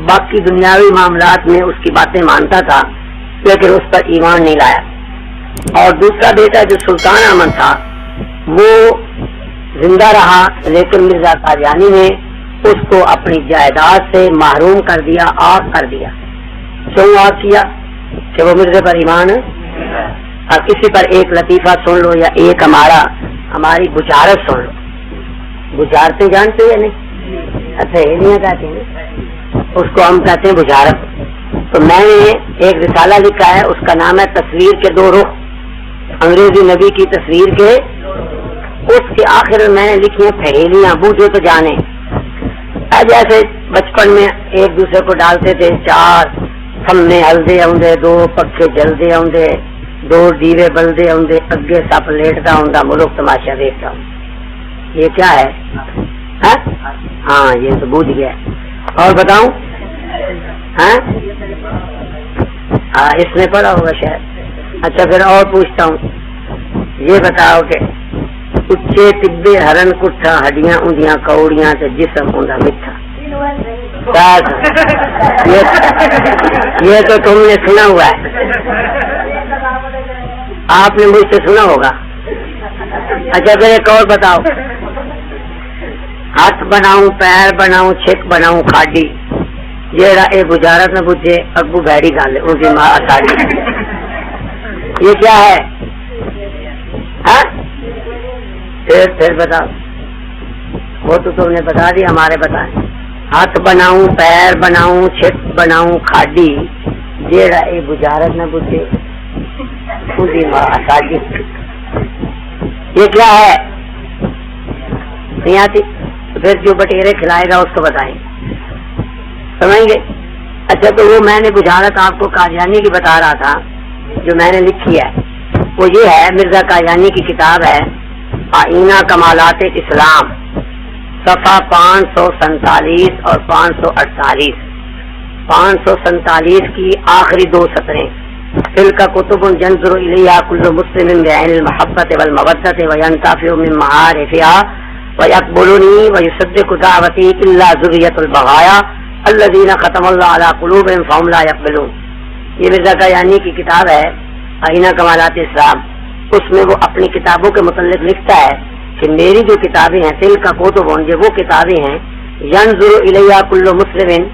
باقی دنیاوی معاملات میں اس کی باتیں مانتا تھا لیکن اس پر ایمان نہیں لایا. اور دوسرا بیٹا جو سلطان احمد تھا وہ زندہ رہا لیکن مرزا قادیانی نے اس کو اپنی جائیداد سے محروم کر دیا، آگ کر دیا. کیوں آگ کیا؟ کہ وہ مرزے پر ایمان. اب کسی پر ایک لطیفہ سن لو یا ایک ہماری بشارت سن لو. بشارتیں جانتے یا نہیں؟ اچھا یہ کہتے ہیں اس کو ہم کہتے ہیں بشارت. تو میں نے ایک رسالہ لکھا ہے، اس کا نام ہے تصویر کے دو رخ، انگریزی نبی کی تصویر کے. اس کے آخر میں نے لکھی ہیں پہیلیاں، بوجھو تو جانے. جیسے بچپن میں ایک دوسرے کو ڈالتے تھے، 4 تھمے ہلدے آؤندے، 2 پکھے جلدے آؤندے، 2 دیوے بلدے آؤندے، اگے سپ لیٹتا ہوں، ملک تماشا دیکھتا ہوں. یہ کیا ہے؟ ہاں یہ تو بوجھ گیا. اور بتاؤں؟ اس نے پڑھا ہوگا شاید. اچھا پھر اور پوچھتا ہوں، یہ بتاؤ کہ اچے ٹبے ہرن کٹھا، ہڈیاں اندیاں کوڑیاں سے جسم اوندا میٹھا. یہ تو تم نے سنا ہوا ہے، آپ نے مجھ سے سنا ہوگا. اچھا پھر ایک اور بتاؤ، ہاتھ بناؤں، پیر بناؤں، چھک بناؤں کھاڈی، یہ اے بجارت نہ بجھے ابو بیڑی گالے ان کی ماں اثاڑی. یہ کیا ہے؟ پھر بتاؤ. وہ تو تم نے بتا دی، ہمارے بتائیں. ہاتھ بناؤں، پیر بناؤں، چھک بناؤں کھاڈی، یہ اے بجارت نہ بجھے ان کی ماں اثاڑی. یہ کیا ہے؟ نہیں آتی؟ پھر جو بٹیرے کھلائے گا اس کو بتائیں، سمجھیں گے. اچھا تو وہ میں نے بجارت آپ کو قادیانی کی بتا رہا تھا جو میں نے لکھی ہے، وہ یہ ہے، مرزا قادیانی کی کتاب ہے آئینہ کمالات اسلام، صفحہ 547 اور 548. 547 کی آخری 2 سطریں، تلک کتب ينظر الیہا کل مسلم بعین المحبت والمودۃ وینتفع من معارفها ویقبلنی ویصدق دعوتی الا ذریۃ البغایا الذین ختم اللہ علی قلوبہم فہم لا یقبلون. یہ مرزا قادیانی کی کتاب ہے آئینہ کمالات اسلام. اس میں وہ اپنی کتابوں کے متعلق لکھتا ہے کہ میری جو کتابیں ہیں تل کا کوتب، یہ وہ کتابیں ہیں ینظر الیہا کل مسلم،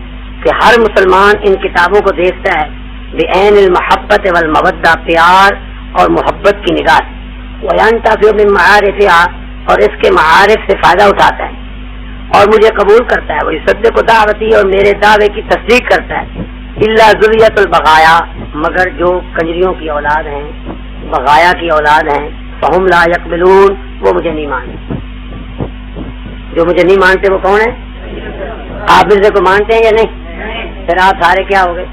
کہ ہر مسلمان ان کتابوں کو دیکھتا ہے بعین المحبت والمودہ، پیار اور محبت کی نگاہ، وینتفع من معارفها، اور اس کے معارف سے فائدہ اٹھاتا ہے اور مجھے قبول کرتا ہے. وہ صدق دعوتی، اور میرے دعوے کی تصدیق کرتا ہے. الا ذریۃ البغایا، مگر جو کنجریوں کی اولاد ہیں، بغایا کی اولاد ہیں، فہم لا یقبلون، وہ مجھے نہیں مانتے. جو مجھے نہیں مانتے وہ کون ہے؟ آپ مرزے کو مانتے ہیں یا نہیں؟ پھر آپ سارے کیا ہو گئے؟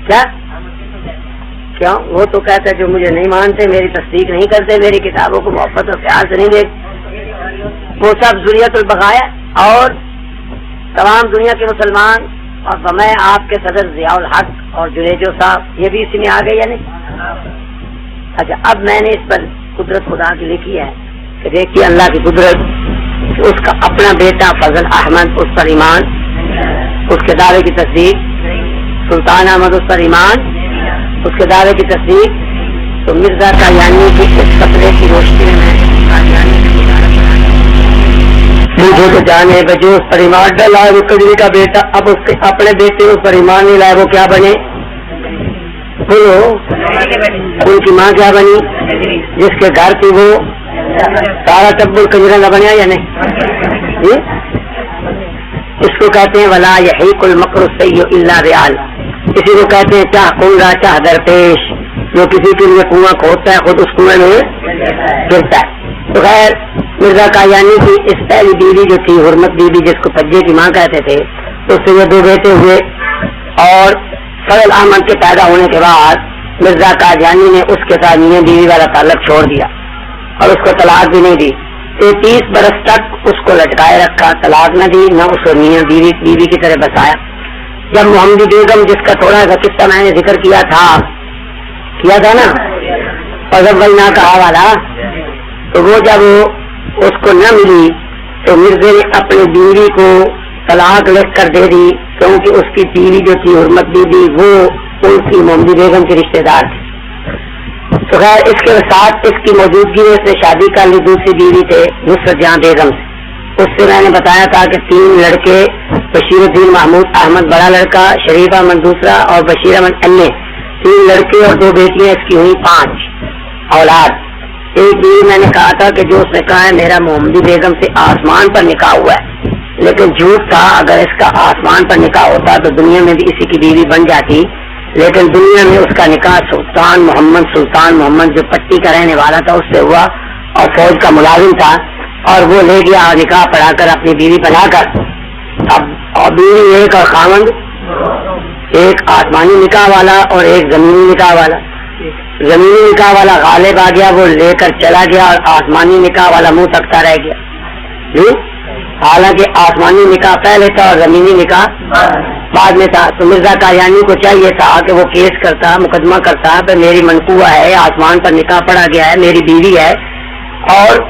کیا؟ کیوں؟ وہ تو کہتا ہے جو مجھے نہیں مانتے، میری تصدیق نہیں کرتے، میری کتابوں کو محبت اور پیار سے نہیں دیکھتے، وہ سب ذریۃ البغایا. اور تمام دنیا کے مسلمان اور میں آپ کے صدر ضیاء الحق اور جنیجو صاحب، یہ بھی اسی میں آ گئے یا نہیں؟ اچھا اب میں نے اس پر قدرت خدا کی لکھی ہے کہ دیکھیے اللہ کی قدرت، اس کا اپنا بیٹا فضل احمد اس پر ایمان، اس کے دعوے کی تصدیق، سلطان احمد اس پر ایمان، اس کے دعوے کی تصدیق. تو مرزا قادیانی کی اس خطرے کی روشنی میں قادیانی کی وزارت بوجھو تو جانے بجو اس پر ایمان ڈالا. وہ کجری کا بیٹا اب اس کے اپنے بیٹے اس پر ایمان نہیں لائے، وہ کیا بنے؟ بولو، ان کی ماں کیا بنی؟ جس کے گھر کی وہ سارا ٹبر کجرا نہ بنیا یا نہیں؟ اس کو کہتے ہیں ولا یحیق المکر السیء الا بعال. کسی کو کہتے ہیں چاہ کنگا چاہ درپیش، جو کسی کے لیے کنواں کھودتا ہے خود اس کنویں میں گرتا ہے. تو خیر مرزا قادیانی کی اس پہلی بیوی جو تھی حرمت بیوی، جس کو پجے کی ماں کہتے تھے، تو اس سے یہ 2 بیٹے ہوئے. اور فضل احمد کے پیدا ہونے کے بعد مرزا قادیانی نے اس کے ساتھ میاں بیوی والا تعلق چھوڑ دیا اور اس کو طلاق بھی نہیں دی. 30 برس تک اس کو لٹکائے رکھا، طلاق نہ دی، نہ اس کو میاں بیوی کی طرح بسایا. جب محمدی بیگم، جس کا تھوڑا سا قصہ میں نے ذکر کیا تھا نا، فضل کہا والا، تو وہ جب اس کو نہ ملی تو مرزے نے اپنی بیوی کو طلاق لکھ کر دے دی، کیونکہ اس کی بیوی جو تھی حرمت بی بی وہ ان کی محمدی بیگم کے رشتے دار تھے. تو خیر اس کے ساتھ اس کی موجودگی میں اس نے شادی کر لی دوسری بیوی تھے نصرت جہاں بیگم سے. اس سے میں نے بتایا تھا کہ 3 لڑکے، بشیر الدین محمود احمد بڑا لڑکا، شریف احمد دوسرا اور بشیر احمد ایم اے، 3 لڑکے اور 2 بیٹیاں اس کی ہوئی 5 اولاد. ایک بیوی میں نے کہا تھا کہ جو اس نے کہا ہے میرا محمدی بیگم سے آسمان پر نکاح ہوا ہے، لیکن جھوٹ تھا. اگر اس کا آسمان پر نکاح ہوتا تو دنیا میں بھی اسی کی بیوی بن جاتی، لیکن دنیا میں اس کا نکاح سلطان محمد جو پٹی کا رہنے والا تھا اس سے ہوا اور فوج کا ملازم تھا، اور وہ لے گیا اور نکاح پڑھا کر اپنی بیوی بنا کر. اب بیوی ایک اور خاوند ایک آسمانی نکاح والا اور ایک زمینی نکاح والا. زمینی نکاح والا غالب آ گیا، وہ لے کر چلا گیا، اور آسمانی نکاح والا منہ تکتا رہ گیا. جی حالانکہ آسمانی نکاح پہلے تھا اور زمینی نکاح بعد میں تھا. تو مرزا قادیانی کو چاہیے تھا کہ وہ کیس کرتا، مقدمہ کرتا کہ میری منقوہ ہے، آسمان پر نکاح پڑا گیا ہے، میری بیوی ہے. اور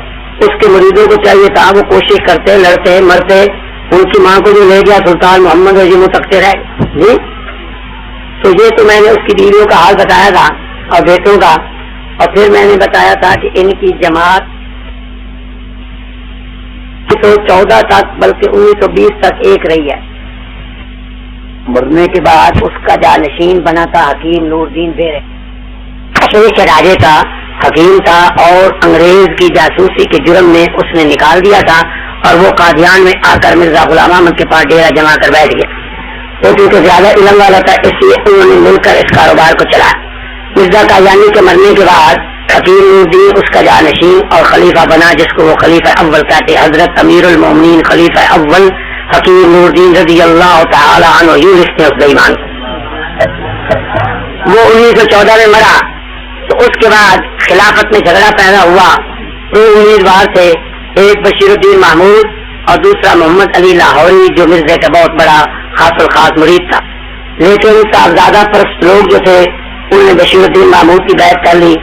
اس کے مریدوں کو چاہیے تھا وہ کوشش کرتے، لڑتے، مرتے. ان کی ماں کو جو لے گیا سلطان محمد اور یہ منہ تکتے رہے. جی تو یہ تو میں نے اس کی بیویوں کا حال بتایا تھا اور بیٹوں کا. اور پھر میں نے بتایا تھا کہ ان کی جماعت 1914 تک بلکہ 1920 تک ایک رہی ہے. مرنے کے بعد اس کا جانشین بنا تھا حکیم نور الدین بیرے، شیخ راجے کا حکیم تھا، اور انگریز کی جاسوسی کے جرم میں اس نے نکال دیا تھا، اور وہ قادیان میں آ کر مرزا غلام احمد کے پاس ڈیرا جما کر بیٹھ گیا. وہ کیونکہ زیادہ علم والا تھا اس لیے انہوں نے مل کر اس کاروبار کو چلایا. مرزا قادیانی کے مرنے کے بعد حکیم نور الدین اس کا جانشین اور خلیفہ بنا، جس کو وہ خلیفہ اول کہتے. حضرت امیر المومنین خلیفہ اول حکیم نور الدین رضی اللہ تعالی عنہ یوں لکھتے ہیں اس بےمان. وہ 1914 میں مرا. تو اس کے بعد خلافت میں جھگڑا پیدا ہوا. 2 امیدوار تھے، ایک بشیر الدین محمود اور دوسرا محمد علی لاہوری جو مرزا کا بہت بڑا خاص الخاص مرید تھا. لیکن صاحبزادہ پرست لوگ جو تھے انہوں نے بشیر الدین محمود کی بیعت کر لی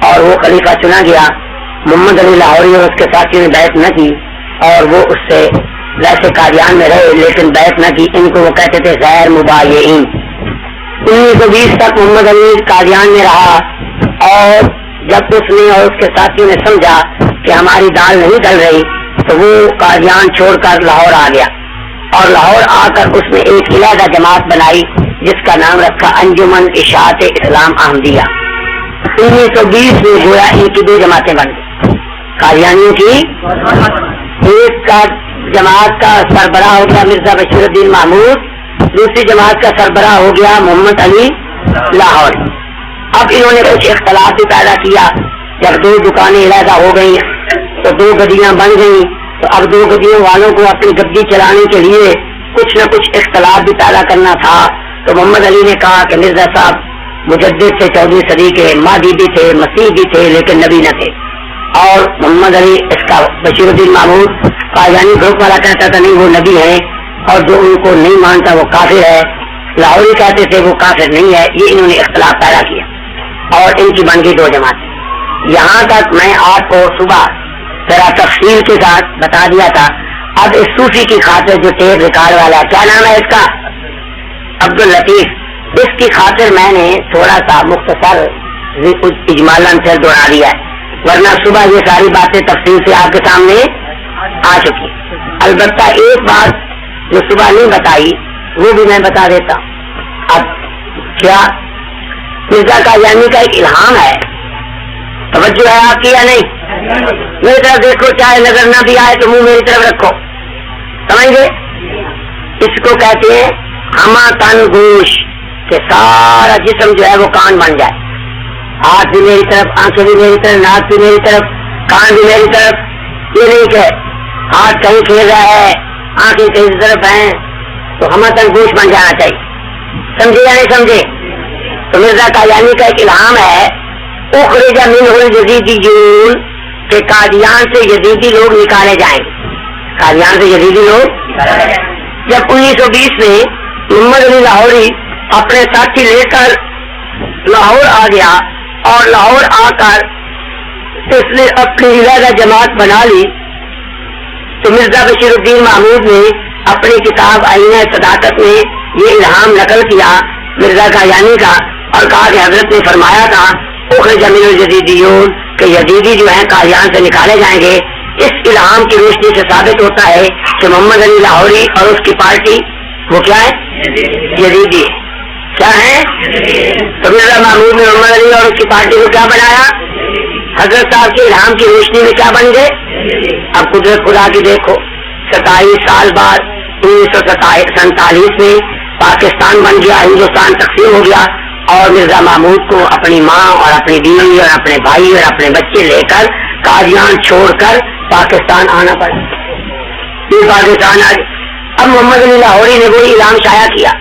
اور وہ خلیفہ چنا گیا. محمد علی لاہوری اور اس کے ساتھیوں نے بیعت نہ کی، اور وہ اس سے ویسے قادیان میں رہے لیکن بیعت نہ کی. ان کو وہ کہتے تھے غیر مبایعین. 1920 تک محمد علی قادیان میں رہا، اور جب اس نے اور اس کے ساتھیوں نے سمجھا کہ ہماری دال نہیں ڈل رہی تو وہ قادیان چھوڑ کر لاہور آ گیا. اور لاہور آ کر اس نے ایک علیحدہ جماعت بنائی جس کا نام رکھا انجمن اشاعت اسلام احمدیہ. 1920 میں گویا ان کی 2 جماعتیں بن گئی. قادیانیوں کی ایک کا جماعت کا سربراہ ہو گیا مرزا بشیر الدین محمود، دوسری جماعت کا سربراہ ہو گیا محمد علی لاہوری. اب انہوں نے کچھ اختلاف بھی پیدا کیا. جب 2 دکانیں علیحدہ ہو گئی تو 2 گڈیاں بن گئی. تو اب 2 گڈیوں والوں کو اپنی گڈی چلانے کے لیے کچھ نہ کچھ اختلاف بھی پیدا کرنا تھا. تو محمد علی نے کہا کہ مرزا صاحب مجدد تھے 14ویں صدی کے، مہدی بھی تھے، مسیح بھی تھے، لیکن نبی نہ تھے. اور محمد علی اس کا بشیر الدین محمود قادیانی گروپ والا کہتا تھا نہیں وہ نبی ہیں، اور جو ان کو نہیں مانتا وہ کافر ہے. لاہوری کہتے تھے وہ کافر نہیں ہے. یہ انہوں نے اختلاف پیدا کیا اور ان کی بن گئی 2 جماعتیں. یہاں تک میں آپ کو صبح ذرا تفصیل کے ساتھ بتا دیا تھا. اب اس صوفی کی خاطر جو ٹیپ ریکارڈ والا ہے، کیا نام ہے اس کا؟ عبداللطیف. اس کی خاطر میں نے تھوڑا سا مختصر اجمالاً سے دوہرا دیا ہے، ورنہ صبح یہ ساری باتیں تفصیل سے آپ کے سامنے آ چکی. البتہ ایک بات جو صبح نہیں بتائی وہ بھی میں بتا دیتا. اب کیا مرزا قادیانی کا ایک الہام ہے، توجہ ہے آپ کی یا نہیں؟ میری طرف دیکھو، چاہے نظر نہ بھی آئے تو منہ میری طرف رکھو، سمجھ گئے؟ اس کو کہتے ہیں ہما تن گوش، کہ سارا جسم جو ہے وہ کان بن جائے. ہاتھ بھی میری طرف، آنکھیں بھی میری طرف، ناک بھی میری طرف، کان بھی میری طرف. یہ نہیں کہ ہاتھ کہیں کھیل رہا ہے، آنکھیں کہیں طرف ہیں، تو ہما تن گوش بن جانا چاہیے. سمجھے یا نہیں سمجھے؟ تو مرزا قادیانی کا ایک الہام ہے اخرج منہ الجزیدیون، کہ قادیان سے یزیدی لوگ نکالے جائیں. قادیان سے یزیدی لوگ جب 1920 میں محمد علی لاہوری اپنے ساتھی لے کر لاہور آ گیا اور لاہور آ کر اس نے اپنی علیحدہ جماعت بنا لی، تو مرزا بشیر الدین محمود نے اپنی کتاب آئینہ صداقت میں یہ الہام نقل کیا مرزا قادیانی کا اور کہا کہ حضرت نے فرمایا تھا اخرج من الجدیدیون کہ یزیدی جو ہیں قادیان سے نکالے جائیں گے. اس الہام کی روشنی سے ثابت ہوتا ہے کہ محمد علی لاہوری اور اس کی پارٹی وہ کیا ہے؟ یزیدی. کیا ہے؟ تو مرزا محمود نے محمد علی اور اس کی پارٹی کو کیا بنایا؟ حضرت صاحب کے الہام کی روشنی میں کیا بن گئے؟ اب قدرت خدا کی دیکھو، 27 سال بعد 1947 میں پاکستان بن گیا، ہندوستان تقسیم ہو گیا اور مرزا محمود کو اپنی ماں اور اپنی بیوی اور اپنے بھائی اور اپنے بچے لے کر قادیان چھوڑ کر پاکستان آنا پڑا. پھر پاکستان آ گیا. اب محمد علی لاہوری نے وہی الہام شائع کیا.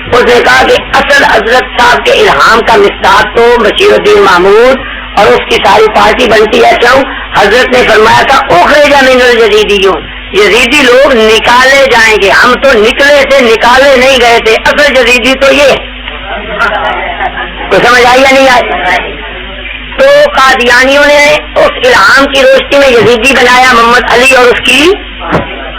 اس نے کہا کہ اصل حضرت صاحب کے الہام کا مصداق تو بشیر الدین محمود اور اس کی ساری پارٹی بنتی ہے. کیوں؟ حضرت نے فرمایا تھا اخرج من الجدیدیون، یزیدی لوگ نکالے جائیں گے. ہم تو نکلے تھے، نکالے نہیں گئے تھے. اصل یزیدی تو یہ تو سمجھ آئی یا نہیں آئی؟ تو قادیانیوں نے اس الہام کی روشنی میں یزیدی بنایا محمد علی اور اس کی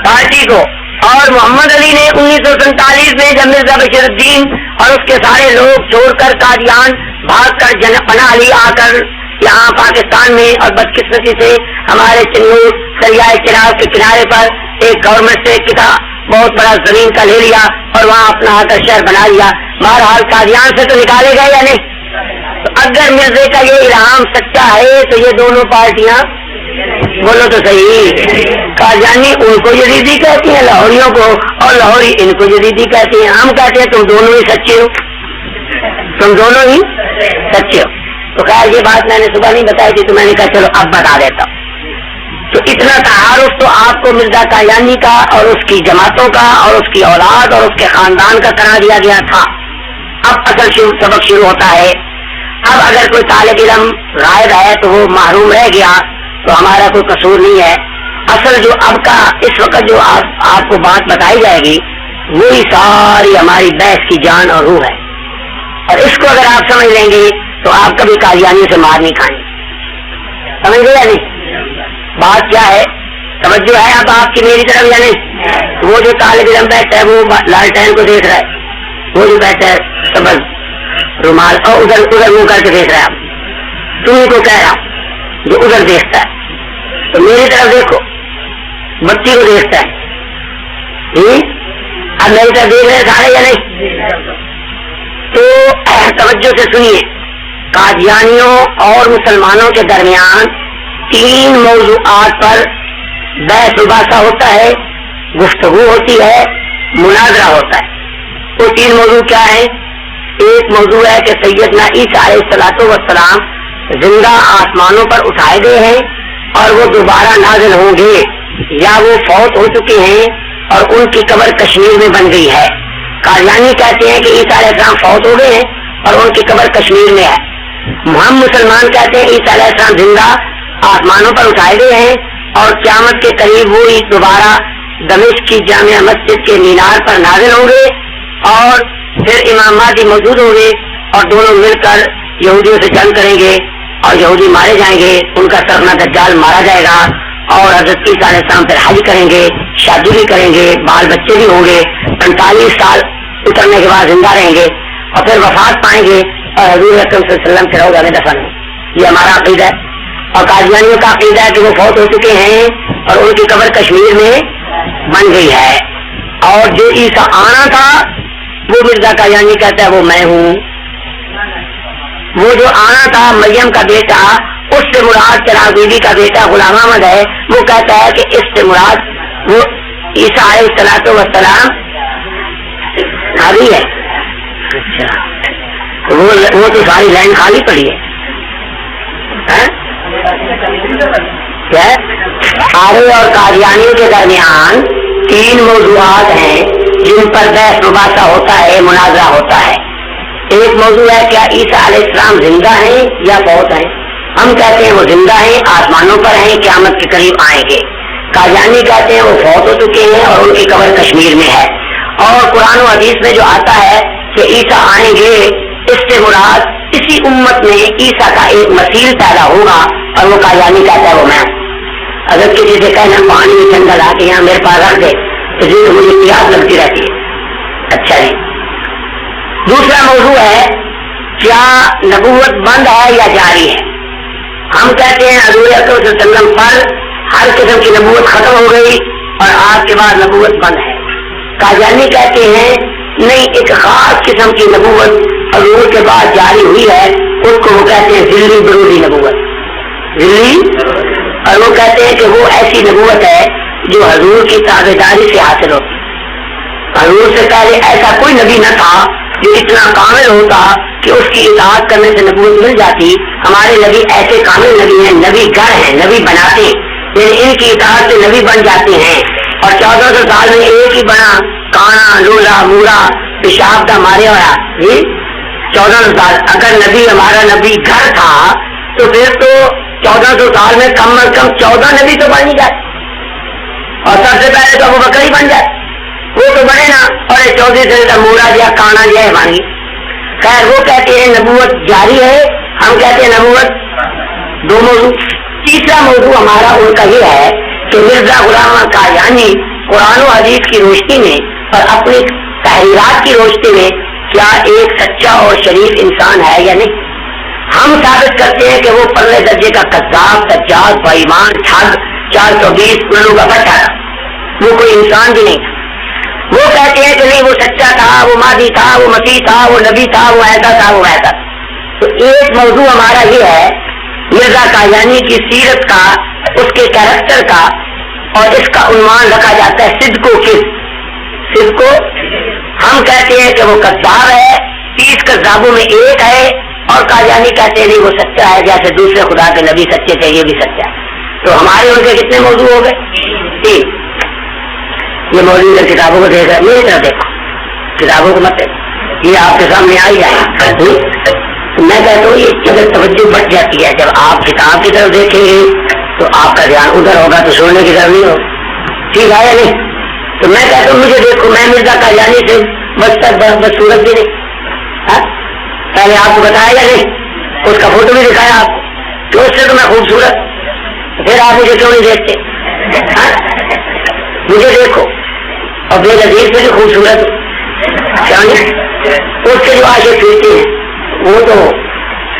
پارٹی کو. اور محمد علی نے 1947 میں جب مرزا بشیر الدین اور اس کے سارے لوگ چھوڑ کر قادیان بھاگ کر پناہ علی آ کر یہاں پاکستان میں، اور بدقسمتی سے ہمارے چنور دریائے چناب کے کنارے پر ایک گورنمنٹ سے بہت بڑا زمین کا لے لیا اور وہاں اپنا آ کر شہر بنا لیا. بہرحال قادیان سے تو نکالے گئے یا نہیں؟ تو اگر مرزے کا یہ الہام سچا ہے تو یہ دونوں پارٹیاں، بولو تو صحیح، قادیانی ان کو یزیدی کہتی ہیں لاہوریوں کو، اور لاہوری ان کو یزیدی کہتی ہیں. ہم کہتے ہیں تم دونوں ہی سچے ہو، تم دونوں ہی سچے ہو. تو خیر یہ بات میں نے صبح نہیں بتائی تھی تو میں نے کہا چلو اب بتا دیتا ہوں. تو اتنا تعارف تو آپ کو مرزا قادیانی کا اور اس کی جماعتوں کا اور اس کی اولاد اور اس کے خاندان کا کرا دیا گیا تھا. اب اصل سبق شروع ہوتا ہے. اب اگر کوئی طالب علم غائب ہے تو وہ محروم رہ گیا تو ہمارا کوئی قصور نہیں ہے. اصل جو اب کا اس وقت جو آپ کو بات بتائی جائے گی وہی ساری ہماری بحث کی جان اور روح ہے. اور اس کو اگر آپ سمجھ لیں گے تو آپ کبھی قادیانیوں سے مار نہیں کھائیں. سمجھ گئے یا نہیں؟ بات کیا ہے؟ توجہ ہے اب آپ کی میری طرف یا نہیں؟ وہ جو طالب علم بیٹھا ہے وہ لالٹین کو دیکھ رہا ہے، وہ جو بیٹھا ہے سبز رومال اور ادھر منہ کر کے دیکھ رہا ہے. آپ تمہیں کو کہہ رہا ہوں جو ادھر دیکھتا ہے تو میری طرف دیکھو، بچی کو دیکھتا ہے. اب میری طرف دیکھ رہے سارے یا نہیں؟ تو توجہ سے سنیے. قادیانیوں اور مسلمانوں کے درمیان 3 موضوعات پر بحث مباحثہ ہوتا ہے، گفتگو ہوتی ہے، مناظرہ ہوتا ہے. وہ 3 موضوع کیا ہیں؟ ایک موضوع ہے کہ سیدنا عیسیٰ علیہ الصلوۃ والسلام زندہ آسمانوں پر اٹھائے گئے ہیں اور وہ دوبارہ نازل ہوں گے، یا وہ فوت ہو چکے ہیں اور ان کی قبر کشمیر میں بن گئی ہے. قادیانی کہتے ہیں کہ عیسیٰ علیہ السلام فوت ہو گئے ہیں اور ان کی قبر کشمیر میں ہے. ہم مسلمان کہتے ہیں عیسیٰ علیہ السلام زندہ آسمانوں پر اٹھائے گئے ہیں اور قیامت کے قریب وہی دوبارہ دمشق کی جامع مسجد کے مینار پر نازل ہوں گے اور پھر امام مہدی موجود ہوں گے اور دونوں مل کر یہودیوں سے جنگ کریں گے اور یہودی مارے جائیں گے. ان کا سرنا دجال مارا جائے گا اور حضرت عیسیٰ علیہ السلام پھر حج کریں گے، شادی بھی کریں گے، بال بچے بھی ہوں گے، 45 سال اترنے کے بعد زندہ رہیں گے اور پھر وفات پائیں گے اور حضور اکرم صلی اللہ علیہ وسلم سے روضہ میں دفن ہوں. یہ ہمارا عقیدہ ہے. اور قادیانیوں کا عقیدہ ہے کہ وہ فوت ہو چکے ہیں اور ان کی قبر کشمیر میں بن گئی ہے. اور جو عیسیٰ آنا تھا وہ مرزا قادیانی کہتا ہے وہ میں ہوں. وہ جو آنا تھا مریم کا بیٹا، اس سے مراد چراغ بی بی کا بیٹا غلام احمد ہے. وہ کہتا ہے کہ اس سے مراد وہ عیسیٰ علیہ الصلوۃ والسلام خالی ہے. وہ تو ساری لائن خالی پڑی ہے. آرے اور قادیانیوں کے درمیان 3 موضوعات ہیں جن پر بحث مباحثہ ہوتا ہے، مناظرہ ہوتا ہے. ایک موضوع ہے کیا عیسیٰ علیہ السلام زندہ ہیں یا فوت ہیں؟ ہم کہتے ہیں وہ زندہ ہیں، آسمانوں پر ہیں، قیامت کے قریب آئیں گے. قادیانی کہتے ہیں وہ فوت ہو چکے ہیں اور ان کی قبر کشمیر میں ہے. اور قرآن و حدیث میں جو آتا ہے کہ عیسیٰ آئیں گے، اس سے مراد اسی امت میں عیسیٰ کا ایک مسیح پیدا ہوگا اور وہ قادیانی کہتا ہے وہ میں. اگر کسی سے کہنا پانی میں چنگا لا کے یہاں میرے پاس رکھ دے اس لیے مجھے پیاس لگتی رہتی ہے. اچھا جی, دوسرا موضوع ہے کیا نبوت بند ہے یا جاری ہے؟ ہم کہتے ہیں حضور اکرم صلی اللہ علیہ وسلم پر ہر قسم کی نبوت ختم ہو گئی اور آج کے بعد نبوت بند ہے. قادیانی کہتے ہیں نہیں, ایک خاص قسم کی نبوت حضور کے بعد جاری ہوئی ہے, اس کو وہ کہتے ہیں ذلی برودی نبوت, ذلی. اور وہ کہتے ہیں کہ وہ ایسی نبوت ہے جو حضور کی تابعداری سے حاصل ہوتی. حضور سے پہلے ایسا کوئی نبی نہ تھا جو اتنا کامل ہوتا کہ اس کی اطاعت کرنے سے نبوت مل جاتی. ہمارے نبی ایسے کامل نبی ہیں, نبی گر ہیں, نبی بناتے ہیں, لیکن ان کی اطاعت سے نبی بن جاتے ہیں. اور 1400 سال میں ایک ہی بنا, کانا لولا مورا پیشاب دا مارے والا. 1400 سال. اگر نبی ہمارا نبی گھر تھا تو پھر تو 1400 سال میں کم از کم 14 نبی تو بن ہی جائے, اور سب سے پہلے تو ابو بکر ہی بن جائے, وہ تو بنے نا. اور 14 سے مورا یا کانا جو ہے بن گئی. خیر, وہ کہتے ہیں نبوت جاری ہے, ہم کہتے ہیں نبوت. دو موضوع. تیسرا موضوع ہمارا ان کا یہ ہے کہ مرزا غلام قادیانی قرآن و حدیث کی روشنی میں اور اپنی تحریرات کی روشنی میں کیا ایک سچا اور شریف انسان ہے یا نہیں. ہم ثابت کرتے ہیں کہ وہ پرلے درجے کا کذاب, دجال, بے ایمان, ٹھگ, 420 الو کا بچہ تھا, وہ کوئی انسان بھی نہیں تھا. وہ کہتے ہیں کہ نہیں, وہ سچا تھا, وہ ماضی تھا, وہ مسیح تھا, وہ نبی تھا, وہ ایسا تھا, وہ ایسا. تو ایک موضوع ہمارا یہ ہے مرزا قادیانی کی سیرت کا, اس کے کیریکٹر کا, اور اس کا عنوان رکھا جاتا ہے صدق و کذب. صدق و, ہم کہتے ہیں کہ وہ کذاب ہے, 30 کذابوں میں ایک ہے, اور قادیانی کہتے ہیں نہیں وہ سچا ہے, جیسے دوسرے خدا کے نبی سچے تھے یہ بھی سچا ہے. تو ہمارے ان کے کتنے موضوع ہو گئے؟ 3. یہ مولوی کتابوں کو دیکھ رہا, میری طرف دیکھو, کتابوں کو مت دیکھو, یہ آپ کے سامنے آ ہی جائے. میں کہتا ہوں یہ جب توجہ بٹ جاتی ہے, جب آپ کتاب کی طرف دیکھیں گے تو آپ کا دھیان ادھر ہوگا, تو سونے کی طرف نہیں ہوگا. ٹھیک ہے یا نہیں؟ تو میں کہتا ہوں مجھے دیکھو, میں مرزا قادیانی سے بدصورت بھی نہیں. پہلے آپ کو بتایا یا نہیں, اس کا فوٹو بھی دکھایا آپ کو, تو اس سے تو میں خوبصورت, پھر آپ مجھے کیوں نہیں دیکھتے؟ مجھے دیکھو, اور بے نظیر سے بھی خوبصورت کیا نہیں. اس کے جو عاشق پھرتے ہیں وہ تو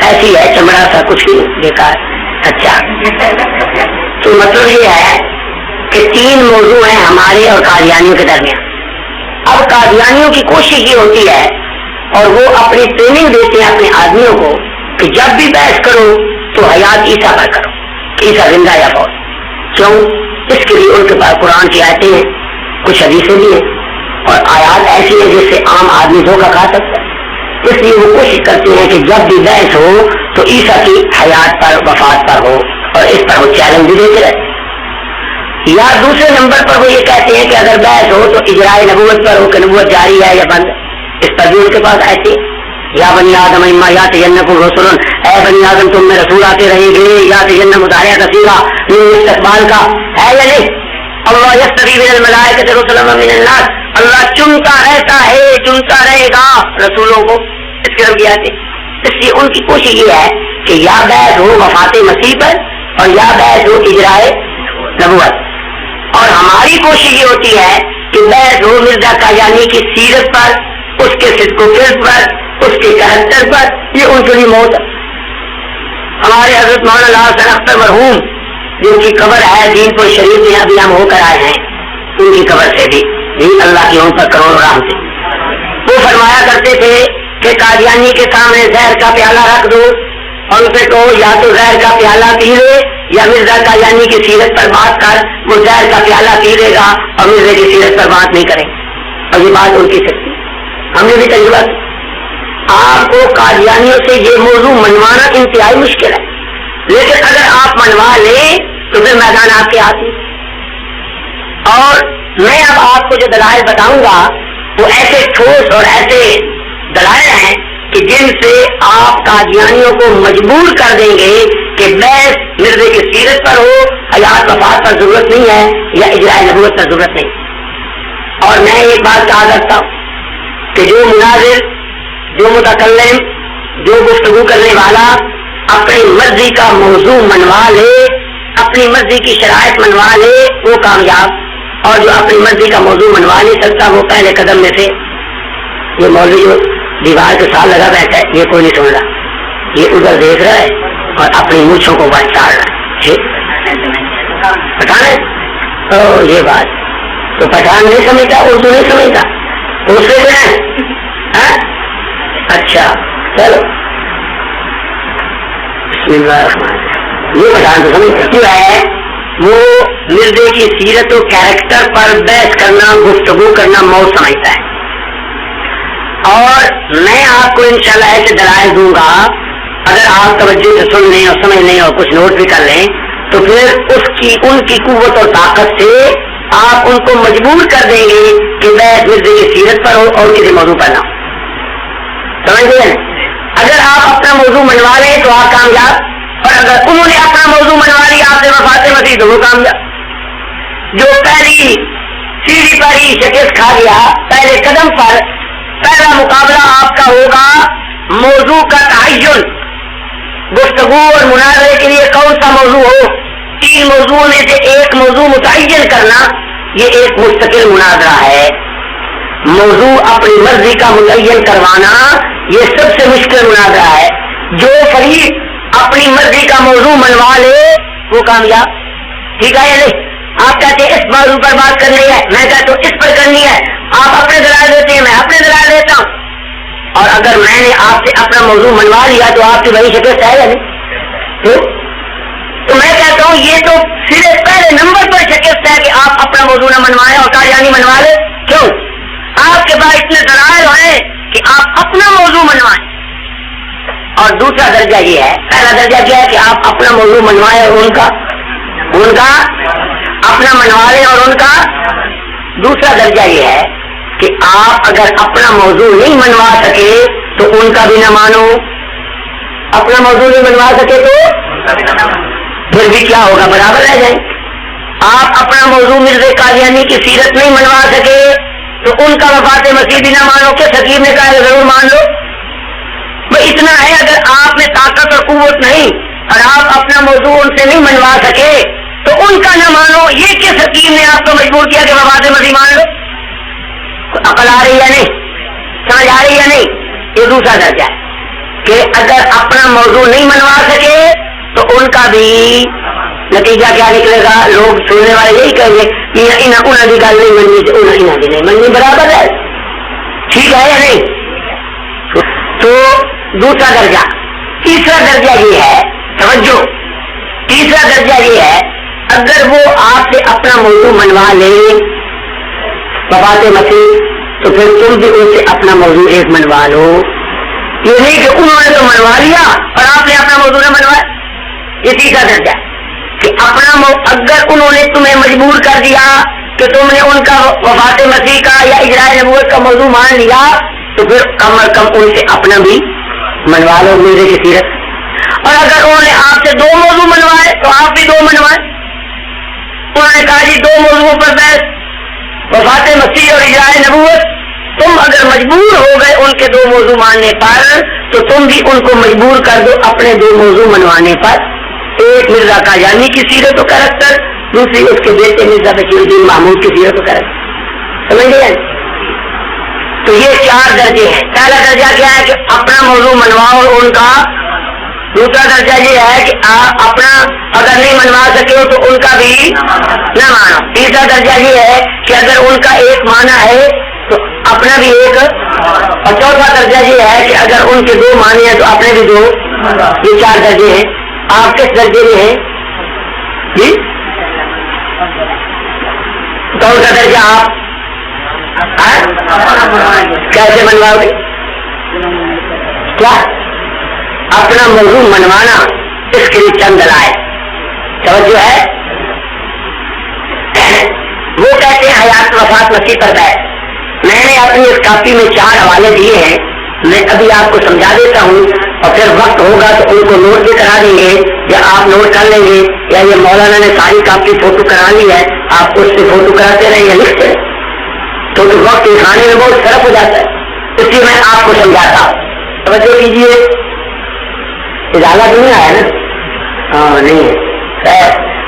ایسی ہے چمڑا سا, کچھ بھی بیکار. اچھا, تو مطلب یہ ہے کہ 3 موضوع ہیں ہمارے اور قادیانیوں کے درمیان. اب قادیانیوں کی کوشش یہ ہوتی ہے, اور وہ اپنی ٹریننگ دیتے ہیں اپنے آدمیوں کو کہ جب بھی بحث کرو تو حیات عیسیٰ پر کرو, عیسیٰ زندہ یا فوت. کیوں؟ اس کے لیے ان کے پاس قرآن کی آیتیں ہیں, کچھ حدیثیں بھی ہیں, اور آیات ایسی ہیں جس سے عام آدمی دھوکہ کھا سکتا ہے. اس لیے وہ کوشش کرتے ہیں کہ جب بھی بحث ہو تو عیسیٰ کی حیات پر, وفات پر ہو, اور اس پر وہ چیلنج بھی دیتے رہتے. یا دوسرے نمبر پر وہ یہ کہتے ہیں کہ اگر بحث ہو تو اجرائے نبوت پر ہو کہ نبوت جاری ہے یا بند. اس پر بھی ان کے پاس ایسے یا بنی آدم اما یا تجنکم رسول, اے بنی آدم تم میں رسول آتے رہیں گے, یا تجنم مطالعہ کثیرہ, یہ استقبال کا ہے یا نہیں. اللہ یستبی من الملائکۃ رسلا من الناس, اللہ چنتا رہتا ہے, چنتا رہے گا رسولوں کو. اس کے رب آتے. اس لیے ان کی کوشش یہ ہے کہ یا بحث ہو وفات مسیح پر, اور یا بحث ہو اجرائے نبوت. اور ہماری کوشش یہ ہوتی ہے کہ بحث ہو مرزا قادیانی کی سیرت پر, اس کے صدق و کذب پر, اس کے کیریکٹر پر. یہ ان کے لیے موت ہے. ہمارے حضرت مولانا لال حسین اختر مرحوم جن کی قبر ہے دین پور شریف میں ابھی ہم ہو کر آئے ہیں, ان کی قبر سے بھی اللہ کی ان پر کروڑوں رحمتیں. وہ فرمایا کرتے تھے کہ قادیانی کے سامنے زہر کا پیالہ رکھ دو اور اسے کہو یا تو زہر کا پیالہ پی لے یا مرزا قادیانی کی سیرت پر بات کر. وہ زہر کا پیالہ پی لے گا اور مرزا کی سیرت پر بات نہیں کریں. اور یہ بات ان کی سچی, ہم نے بھی تجربہ. آپ کو قادیانیوں سے یہ موضوع منوانا انتہائی مشکل ہے, لیکن اگر آپ منوا لیں تو پھر میدان آپ کے ہاتھ میں. اور میں اب آپ کو جو دلائل بتاؤں گا وہ ایسے ٹھوس اور ایسے دلائل ہیں کہ جن سے آپ قادیانیوں کو مجبور کر دیں گے کہ بحث مرزے کی سیرت پر ہو, حیات وفات پر ضرورت نہیں ہے, یا اجراء نبوت پر ضرورت نہیں. اور میں ایک بات کہا کرتا ہوں کہ جو مناظر, جو متکلم, جو گفتگو کرنے والا اپنی مرضی کا موضوع منوا لے, اپنی مرضی کی شرائط منوا لے, وہ کامیاب. اور جو اپنی مرضی کا موضوع منوا نہیں سکتا وہ پہلے قدم میں سے یہ مولوی جو دیوار کے ساتھ لگا بیٹھا ہے یہ کوئی نہیں سن رہا, یہ ادھر دیکھ رہا ہے اور اپنی مونچھوں کو بس چاڑ رہا ہے. پٹھان ہے یہ بات تو پٹھان نہیں سمجھتا, اردو نہیں سمجھتا تو اس سے کیا ہے. اچھا چلو بسم اللہ الرحمن الرحیم. یہ پٹھان تو سمجھتا کیوں ہے, وہ مرزے کی سیرت و کیریکٹر پر بحث کرنا گفتگو کرنا موت سمجھتا ہے. اور میں آپ کو انشاءاللہ ایسے دلائل دوں گا, اگر آپ توجہ سے سن لیں اور سمجھ لیں اور کچھ نوٹ بھی کر لیں تو پھر ان کی قوت اور طاقت سے آپ ان کو مجبور کر دیں گے کہ بحث مرزے کی سیرت پر ہو اور کسی موضوع پر نہ ہو. سمجھ گئے؟ اگر آپ اپنا موضوع منوا لیں تو آپ کامیاب, اور اگر انہوں نے اپنا موضوع منوا لیا آپ سے وفات مسیح تو وہ کامیاب. جو پہلی سیڑھی پر ہی شکست کھا گیا, پہلے قدم پر پہلا مقابلہ آپ کا ہوگا موضوع کا تعین. گفتگو اور مناظرے کے لیے کون سا موضوع ہو, 3 موضوعوں میں سے ایک موضوع متعین کرنا یہ ایک مستقل مناظرہ ہے. موضوع اپنی مرضی کا متعین کروانا یہ سب سے مشکل مناظرہ ہے. جو فریق اپنی مرضی کا موضوع منوا لے وہ کامیاب. ٹھیک ہے یا نہیں؟ آپ کہتے ہیں اس موضوع پر بات کرنی ہے, میں کہتا ہوں اس پر کرنی ہے, آپ اپنے دلائل دیتے ہیں, میں اپنے دلائل دیتا ہوں. اور اگر میں نے آپ سے اپنا موضوع منوا لیا تو آپ کی وہی شکست ہے یا نہیں؟ تو میں کہتا ہوں یہ تو صرف پہلے نمبر پر شکست ہے کہ آپ اپنا موضوع نہ منوائیں اور قادیانی منوا لیں. کیوں؟ آپ کے پاس اتنے دلائل ہیں کہ آپ اپنا موضوع منوائیں. اور دوسرا درجہ یہ ہے, پہلا درجہ کیا ہے کہ آپ اپنا موضوع منوائیں اور ان کا اپنا منوا لیں, اور ان کا دوسرا درجہ یہ ہے کہ آپ اگر اپنا موضوع نہیں منوا سکے تو ان کا بھی نہ مانو. اپنا موضوع نہیں منوا سکے تو پھر بھی کیا ہوگا, برابر رہ جائیں. آپ اپنا موضوع مرزا قادیانی کی سیرت نہیں منوا سکے تو ان کا وفات مسیح بھی نہ مانو. کہ حکیم نے کہا ضرور مان لو. بھائی اتنا ہے, اگر آپ میں طاقت اور قوت نہیں اور آپ اپنا موضوع ان سے نہیں منوا سکے تو ان کا نہ مانو. یہ کس حکیم نے آپ کو مجبور کیا کہ وفات مسیح مان لو؟ عقل آ رہی یا نہیں, سمجھ آ رہی یا نہیں؟ یہ دوسرا درجہ ہے کہ اگر اپنا موضوع نہیں منوا سکے تو ان کا بھی نتیجہ کیا نکلے گا. لوگ سننے والے یہی کہیں گے کہ انہوں کی گل نہیں مننی, انہوں کی نہیں مننی, برابر ہے. ٹھیک ہے یا نہیں؟ تو دوسرا درجہ. تیسرا درجہ یہ ہے, توجہ, تیسرا درجہ یہ ہے اگر وہ آپ سے اپنا موضوع منوا لیں وفات مسیح تو پھر تم بھی ان سے اپنا موضوع ایک منوا لو. یہ نہیں کہ انہوں نے تو منوا لیا اور آپ نے اپنا موضوع نہ منوایا. یہ تیسرا درجہ کہ اپنا اگر انہوں نے تمہیں مجبور کر دیا کہ تم نے ان کا وفات مسیح کا یا اجراء نبوت کا موضوع مان لیا تو پھر کم از کم ان سے اپنا بھی منوا لو مرزے کی سیرت. اور اگر انہوں نے آپ سے 2 موضوع منوائے تو آپ بھی 2 منوائے. انہوں نے کہا جی 2 موضوعوں پر بحث وفات مسیح اور اجراء نبوت, تم اگر مجبور ہو گئے ان کے 2 موضوع ماننے پر تو تم بھی ان کو مجبور کر دو اپنے 2 موضوع منوانے پر. ایک مرزا قادیانی کی سیرت و کریکٹر, دوسری اس کے بیٹے مرزا بشیر الدین محمود کی سیرت و کریکٹر. سمجھ گئے؟ تو یہ 4 درجے ہیں. پہلا درجہ کیا ہے کہ اپنا موضوع منواؤ اور ان کا. دوسرا درجہ یہ ہے کہ آپ اپنا اگر نہیں منوا سکے ہو تو ان کا بھی نہ مانو. تیسرا درجہ یہ ہے کہ اگر ان کا ایک مانا ہے تو اپنا بھی ایک. اور چوتھا درجہ یہ ہے کہ اگر ان کے 2 مانے ہیں تو اپنے بھی 2. یہ 4 درجے ہیں. آپ کس درجے میں ہیں جی؟ کون سا درجہ آپ کیسے منواؤ گے؟ کیا اپنا موضوع منوانا اس کے لیے چند دلائل. توجہ ہے, وہ کہتے ہیں حیات وفات مسیح پر بحث. میں نے اپنی اس کاپی میں 4 حوالے دیے ہیں, میں ابھی آپ کو سمجھا دیتا ہوں اور پھر وقت ہوگا تو ان کو نوٹ بھی کرا دیں گے یا آپ نوٹ کر لیں گے, یا یہ مولانا نے ساری کاپی فوٹو کرا لی ہے, آپ اس سے فوٹو کراتے رہیں یا لکھتے رہیں تو وقت اٹھانے میں بہت فرق ہو جاتا ہے. اس لیے میں آپ کو سمجھاتا ہوں. توجہ کیجیے, اجازت نہیں آیا نا؟ ہاں نہیں ہے.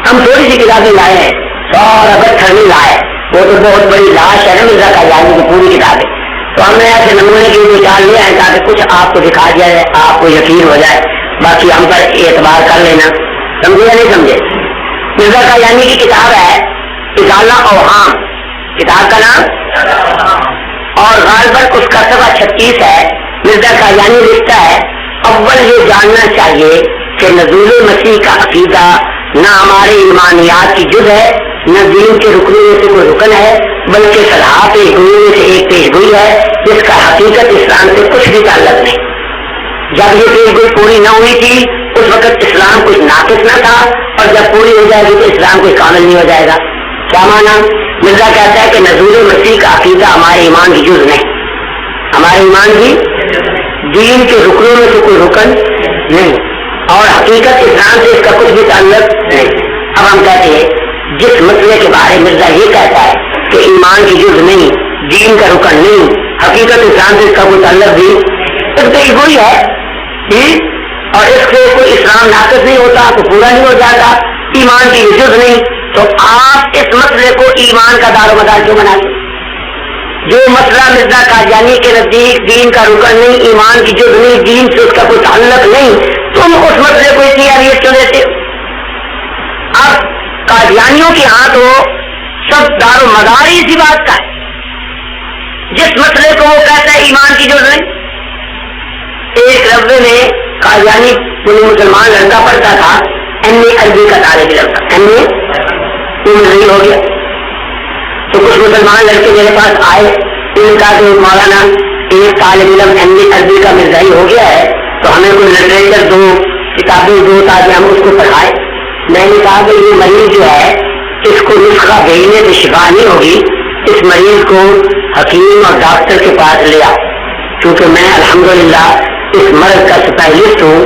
ہم تھوڑی سی کتابیں لائے ہیں, 100 نہیں لائے, وہ تو بہت بڑی لاش ہے نا مرزا قادیانی کی پوری کتاب ہے. تو ہم نے ایسے نمونے کے نکال لیا ہے تاکہ کچھ آپ کو دکھا دیا جائے, آپ کو یقین ہو جائے, باقی ہم پر اعتبار کر لینا. سمجھے یا نہیں سمجھے؟ مرزا قادیانی کی کتاب ہے ازالہ اوہام, کتاب کا نام, اور غالباً اس کا صفحہ 36 ہے. مرزا قادیانی لکھتا ہے اول یہ جاننا چاہیے کہ نزول مسیح کا عقیدہ نہ ہمارے ایمانیات کی جز ہے, نہ دین کے رکنوں میں سے کوئی رکن ہے, بلکہ صلاح پیش گوئی میں سے ایک پیش گوئی ہے جس کا حقیقت اسلام سے کچھ بھی تعلق نہیں. جب یہ پیش گوئی پوری نہ ہوئی تھی اس وقت اسلام کچھ ناقص نہ تھا, اور جب پوری ہو جائے گی تو اسلام کوئی کامل نہیں ہو جائے گا. کیا مانا؟ مرزا کہتا ہے کہ نزول مسیح کا عقیدہ ہمارے ایمان کی جز نہیں, ہمارے ایمان کی دین کے رکنوں میں سے کوئی رکن نہیں, اور حقیقت اسلام سے اس کا کچھ بھی تعلق نہیں. اب ہم کہتے ہیں جس مسئلے کے بارے مرزا یہ کہتا ہے کہ ایمان کی جز نہیں, دین کا رکن نہیں, حقیقت اسلام سے اس کا کوئی تعلق بھی, اس پہ وہی ہے, اور اس سے کوئی اسلام ناقص نہیں ہوتا تو پورا نہیں ہو جاتا, ایمان کی جز نہیں, تو آپ اس مسئلے کو ایمان کا دار و مدار کیوں بنا دیں؟ جو مسئلہ مرزا قادیانی کے نزدیک دین کا رکن نہیں, ایمان کی جز نہیں, دین سے اس کا کوئی تعلق نہیں, تم اس مسئلے کو اتنی اہمیت کیوں دیتے ہو؟ اب قادیانیوں کے ہاں تو سب دار و مدار ہی اسی بات کا ہے. جس مسئلے کو وہ کہتا ہے ایمان کی جز نہیں. ایک ربے میں قادیانی کوئی مسلمان لڑکا پڑھتا تھا, ایم.اے. عربی کا طالب لڑکا, ایم.اے. نہیں ہو گیا تو کچھ مسلمان لڑکے میرے پاس آئے, انہوں نے کہا کہ مولانا ایک طالب علم ایم.اے. عربی کا مرزائی ہو گیا ہے تو ہمیں کوئی لٹریچر دو, کتابیں دو تاکہ ہم اس کو پڑھائیں. میں نے کہا کہ یہ مریض جو ہے اس کو نسخہ بھیجنے سے شفا نہیں ہوگی, اس مریض کو حکیم اور ڈاکٹر کے پاس لے آؤ, کیونکہ میں الحمدللہ اس مرض کا اسپیشلسٹ ہوں,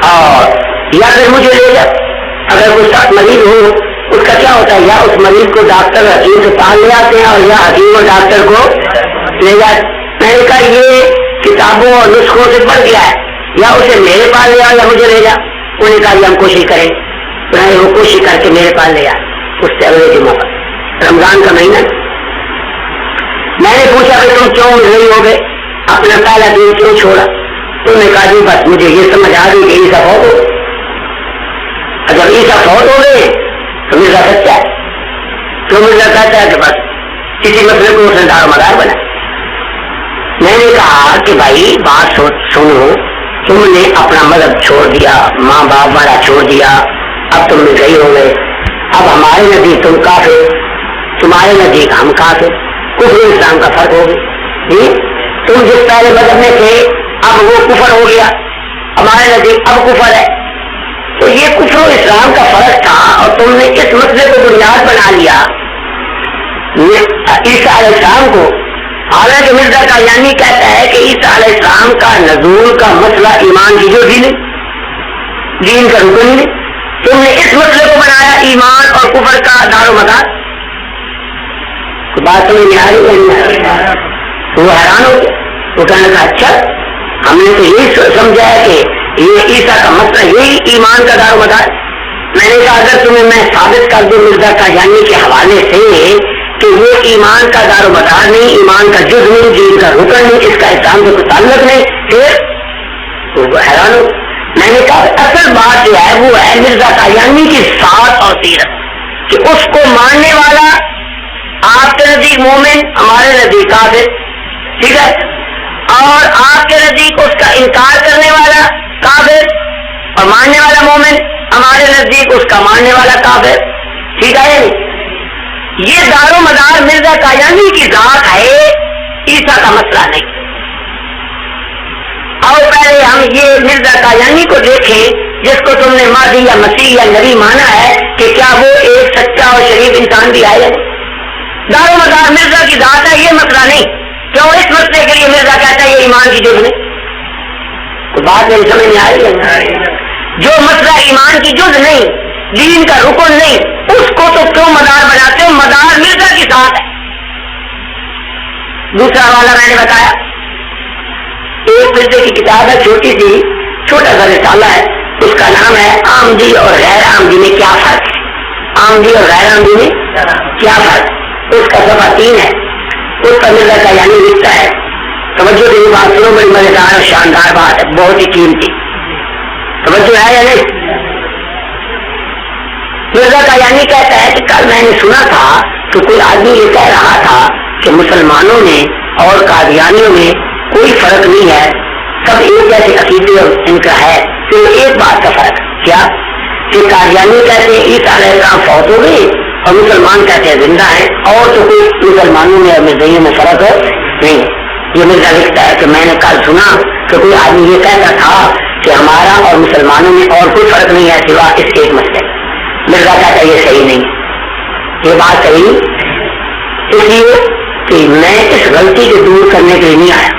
اور یا پھر مجھے لے جاؤ. اگر کوئی سخت مریض ہو اس کا کیا ہوتا ہے, یا اس مریض کو ڈاکٹر حکیم کے پاس لے آتے ہیں اور یا حکیم اور ڈاکٹر کو لے جاتے. میں نے کہا یہ کتابوں اور نسخوں سے بڑھ گیا ہے, یا اسے میرے پاس لے آؤ یا مجھے لے جا. انہوں نے کہا یہ ہم کوشش کریں, وہ کوشش کر کے میرے پاس لے آئے. اس سے اگلے جمعہ پر رمضان کا مہینہ, میں نے پوچھا کہ تم کیوں نہیں ہو گئے, اپنا پہلا دین کیوں چھوڑا؟ تم نے کہا جی بس مجھے یہ سمجھ آ گئی کہ عیسیٰ فوت ہو, جب عیسیٰ فوت ہو گئے تو مرزا سچا ہے. تو مرزا کہتا ہے کہ بس کسی مسئلے کو اس نے دار و مدار بنا. میں نے کہا کہ بھائی بات سنو, تم نے اپنا مذہب چھوڑ دیا, ماں باپ والا چھوڑ دیا, اب تم مرزائی ہو گئے, اب ہمارے نزدیک تم کافر, تمہارے نزدیک ہم کافر, کفر اسلام کا فرق ہو گیا. تم جس پہلے مذہب میں تھے اب وہ کفر ہو گیا, ہمارے نزدیک اب کفر ہے. تو یہ کفر و اسلام کا فرق تھا اور تم نے اس مسئلے کو بنیاد بنا لیا عیسیٰ علیہ السلام کو. حالانکہ مرزا قادیانی کہتا ہے کہ عیسیٰ علیہ السلام کا نزول کا مسئلہ ایمان کی جو دین دین کا رکن ہی نہیں, تم نے اس مسئلے کو بنایا ایمان اور کفر کا دار و مدار. بات سمجھ میں آ رہی ہے؟ تو وہ حیران ہو گیا. وہ کہنے کا اچھا ہم نے تو یہی سمجھا ہے کہ یہ عیسیٰ کا مسئلہ یہی ایمان کا دار و مدار. میں نے کہا اگر تمہیں میں ثابت کر دوں مرزا قادیانی کے حوالے سے کہ یہ ایمان کا دار و مدار نہیں, ایمان کا جز نہیں, دین کا رکن نہیں, اس کا اسلام سے کوئی تعلق نہیں, پھر وہ حیران ہو. میں نے کہا اصل بات جو ہے وہ ہے مرزا قادیانی کی ذات اور سیرت, کہ اس کو ماننے والا آپ کے نزدیک مومن, ہمارے نزدیک کافر, ٹھیک ہے, اور آپ کے نزدیک اس کا انکار کرنے والا کافر اور ماننے والا مومن, ہمارے نزدیک اس کا ماننے والا کافر, ٹھیک ہے. یہ دار و مدار مرزا قادیانی کی ذات ہے, عیسیٰ کا مسئلہ نہیں. اور پہلے ہم یہ مرزا قادیانی کو دیکھیں جس کو تم نے مہدی یا مسیح یا نبی مانا ہے, کہ کیا وہ ایک سچا اور شریف انسان بھی آیا ہے؟ دار و مدار مرزا کی ذات ہے, یہ مسئلہ نہیں. کیوں اس مسئلے کے لیے مرزا کہتا ہے یہ ایمان کی جز نہیں؟ تو بات میری سمجھ میں آ رہی ہے؟ جو مسئلہ ایمان کی جز نہیں, دین کا رکن نہیں, اس کو تو کیوں مدار بناتے ہو؟ مدار مرزا کی ذات ہے. دوسرا والا میں نے بتایا, ایک مرزے کی کتاب ہے چھوٹی سی, چھوٹا سا رسالہ ہے, اس کا نام ہے آمدی اور غیر آمدی میں کیا فرق ہے. آمدی اور غیر آمدی میں کیا فرق؟ اس کا صفحہ 3 ہے، اس پر مرزا قادیانی لکھتا ہے، توجہ دینی بات سنو، بڑی مزیدار اور شاندار بات ہے، بہت ہی قیمتی، توجہ ہے یا نہیں؟ مرزا قادیانی کہتا ہے کہ کل میں نے سنا تھا کہ کوئی آدمی یہ کہہ رہا تھا کہ مسلمانوں میں اور قادیانیوں میں کوئی فرق نہیں ہے، سب ایک جیسے عقیدے اور ان کا ہے، صرف ایک بات کا فرق، کیا کہ قادیانی کہتے ہیں عیسیٰ علیہ السلام فوت ہو گئے اور مسلمان کہتے ہیں زندہ ہیں، اور تو کوئی مسلمانوں میں اور مرزائیوں میں فرق نہیں۔ یہ مرزا لکھتا ہے کہ میں نے کل سنا کہ کوئی آدمی یہ کہتا تھا کہ ہمارا اور مسلمانوں میں اور کوئی فرق نہیں ہے سوا اس ایک مسئلے۔ مرزا کہتا ہے یہ صحیح نہیں، یہ بات صحیح، اس لیے کہ میں اس غلطی کو دور کرنے کے لیے نہیں آیا۔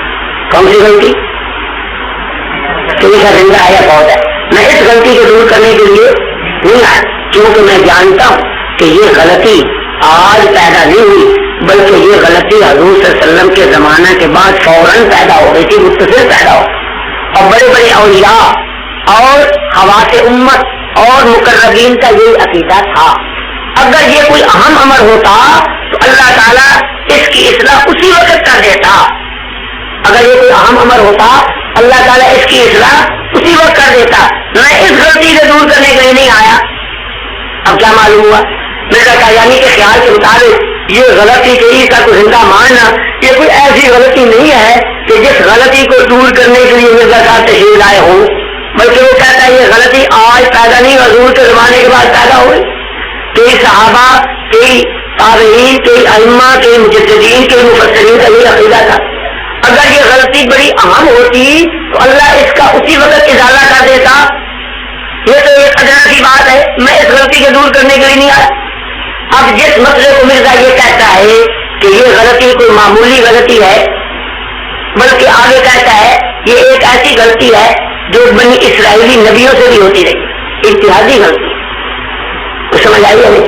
کون سی غلطی؟ کہ زندہ ہے یا فوت ہے، میں اس غلطی کو دور کرنے کے لیے نہیں آیا، کیونکہ میں جانتا ہوں کہ یہ غلطی آج پیدا نہیں ہوئی، بلکہ یہ غلطی حضور صلی اللہ علیہ وسلم کے زمانہ کے بعد فوراً پیدا ہو گئی تھی، متصل پیدا ہو، اور بڑے بڑے اولیاء اور خواص امت اور مقربین کا یہی عقیدہ تھا۔ اگر یہ کوئی اہم امر ہوتا تو اللہ تعالیٰ اس کی اصلاح اسی وقت کر دیتا، اگر یہ کوئی اہم امر ہوتا اللہ تعالیٰ اس کی اصلاح اسی وقت کر دیتا، میں اس غلطی سے دور کرنے کے لیے نہیں آیا۔ اب کیا معلوم ہوا؟ مرزا قادیانی کے خیال کے مطابق یہ غلطی کہ عیسیٰ کو زندہ ماننا یہ کوئی ایسی غلطی نہیں ہے کہ جس غلطی کو دور کرنے کے لیے مرزا صاحب تشریف لائے ہوں، بلکہ وہ کہتا ہے یہ غلطی آج پیدا نہیں، حضور کے زمانے کے بعد پیدا ہوئی۔ کئی صحابہ، کئی تابعین، کئی ائمہ، کئی مجددین، کئی مفسرین کا یہ عقیدہ تھا۔ اگر یہ غلطی بڑی اہم ہوتی تو اللہ اس کا اسی وقت ازالہ کر دیتا، یہ تو ایک ادنا سی بات ہے، میں اس غلطی کو دور کرنے کے لیے نہیں آیا۔ اب جس مسئلے کو مرزا یہ کہتا ہے کہ یہ غلطی کوئی معمولی غلطی ہے، بلکہ آگے کہتا ہے یہ ایک ایسی غلطی ہے جو بنی اسرائیلی نبیوں سے بھی ہوتی رہی، اتحادی غلطی، سمجھ آئی نہیں؟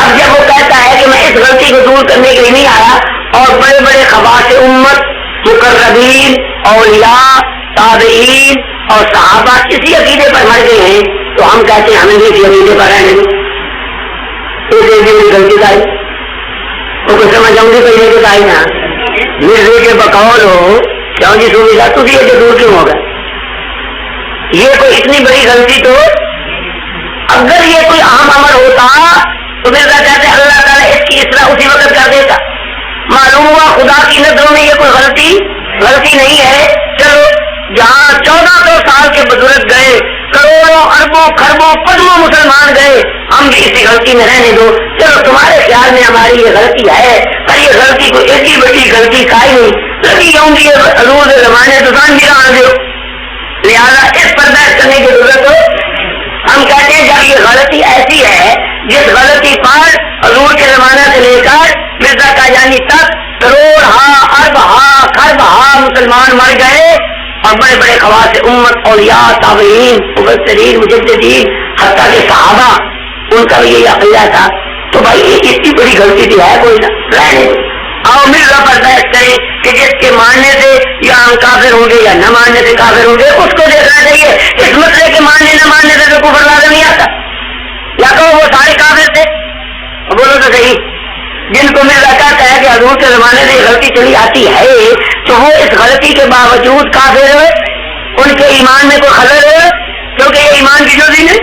اب جب وہ کہتا ہے کہ میں اس غلطی کو دور کرنے کے لیے نہیں آیا اور بڑے بڑے خواص امت، مقربین، اولیاء، تابعین اور صحابہ اسی عقیدے پر مر گئے ہیں تو ہم کہتے ہیں ہمیں بھی اسی عقیدے پر رہنے دیں۔ غلطی کا وہ کچھ سمجھ آؤں گی پہلے کے آئی نا مرزے کے بقول ہو کیوں جی سوچا تو یہ جو دور کیوں ہوگا؟ یہ کوئی اتنی بڑی غلطی تو اگر یہ کوئی اہم امر ہوتا تو مرزا کہتے اللہ تعالیٰ اس کی اصلاح اسی وقت کر دیتا۔ معلوم ہوا خدا کی نظروں میں یہ کوئی غلطی نہیں ہے۔ چلو جہاں 1400 سال کے بزرگ گئے، کروڑوں اربوں خربوں پدموں مسلمان گئے، ہم بھی اسی غلطی میں رہنے دو، چلو تمہارے خیال میں ہماری یہ غلطی ہے پر یہ غلطی کو ایسی بڑی غلطی کا ہی نہیں لگی ہوں گی، حضور کے زمانے دکان بھی آن دو، لہٰذا اس پر بحث کرنے کی ضرورت ہو۔ ہم کہتے ہیں جب یہ غلطی ایسی ہے جس غلطی پر حضور کے زمانہ سے لے کر مرزا قادیانی تک کروڑ ارب خرب مسلمان مر گئے اور بڑے بڑے خواص امت، اولیاء، تابعین، مفسرین، مجددین، حتیٰ کہ صحابہ ان کا بھی یہی عقیدہ تھا، تو بھائی اتنی بڑی غلطی بھی ہے کوئی نہ رہنے دو۔ اور مرزا پر بحث کریں کہ جس کے ماننے سے یا ہم کافر ہوں گے یا نہ ماننے سے کافر ہوں گے، اس کو دیکھنا چاہیے۔ اس مسئلے کے ماننے نہ ماننے سے تو کفر لازم نہیں آتا، یا تو وہ سارے کافر تھے، بولو تو صحیح۔ جن کو مرزا کہتا ہے کہ حضور کے زمانے سے غلطی چلی آتی ہے تو وہ اس غلطی کے باوجود کافر ہوئے، ان کے ایمان میں کوئی خلل ہے کیونکہ یہ ایمان کی جزوی ہے،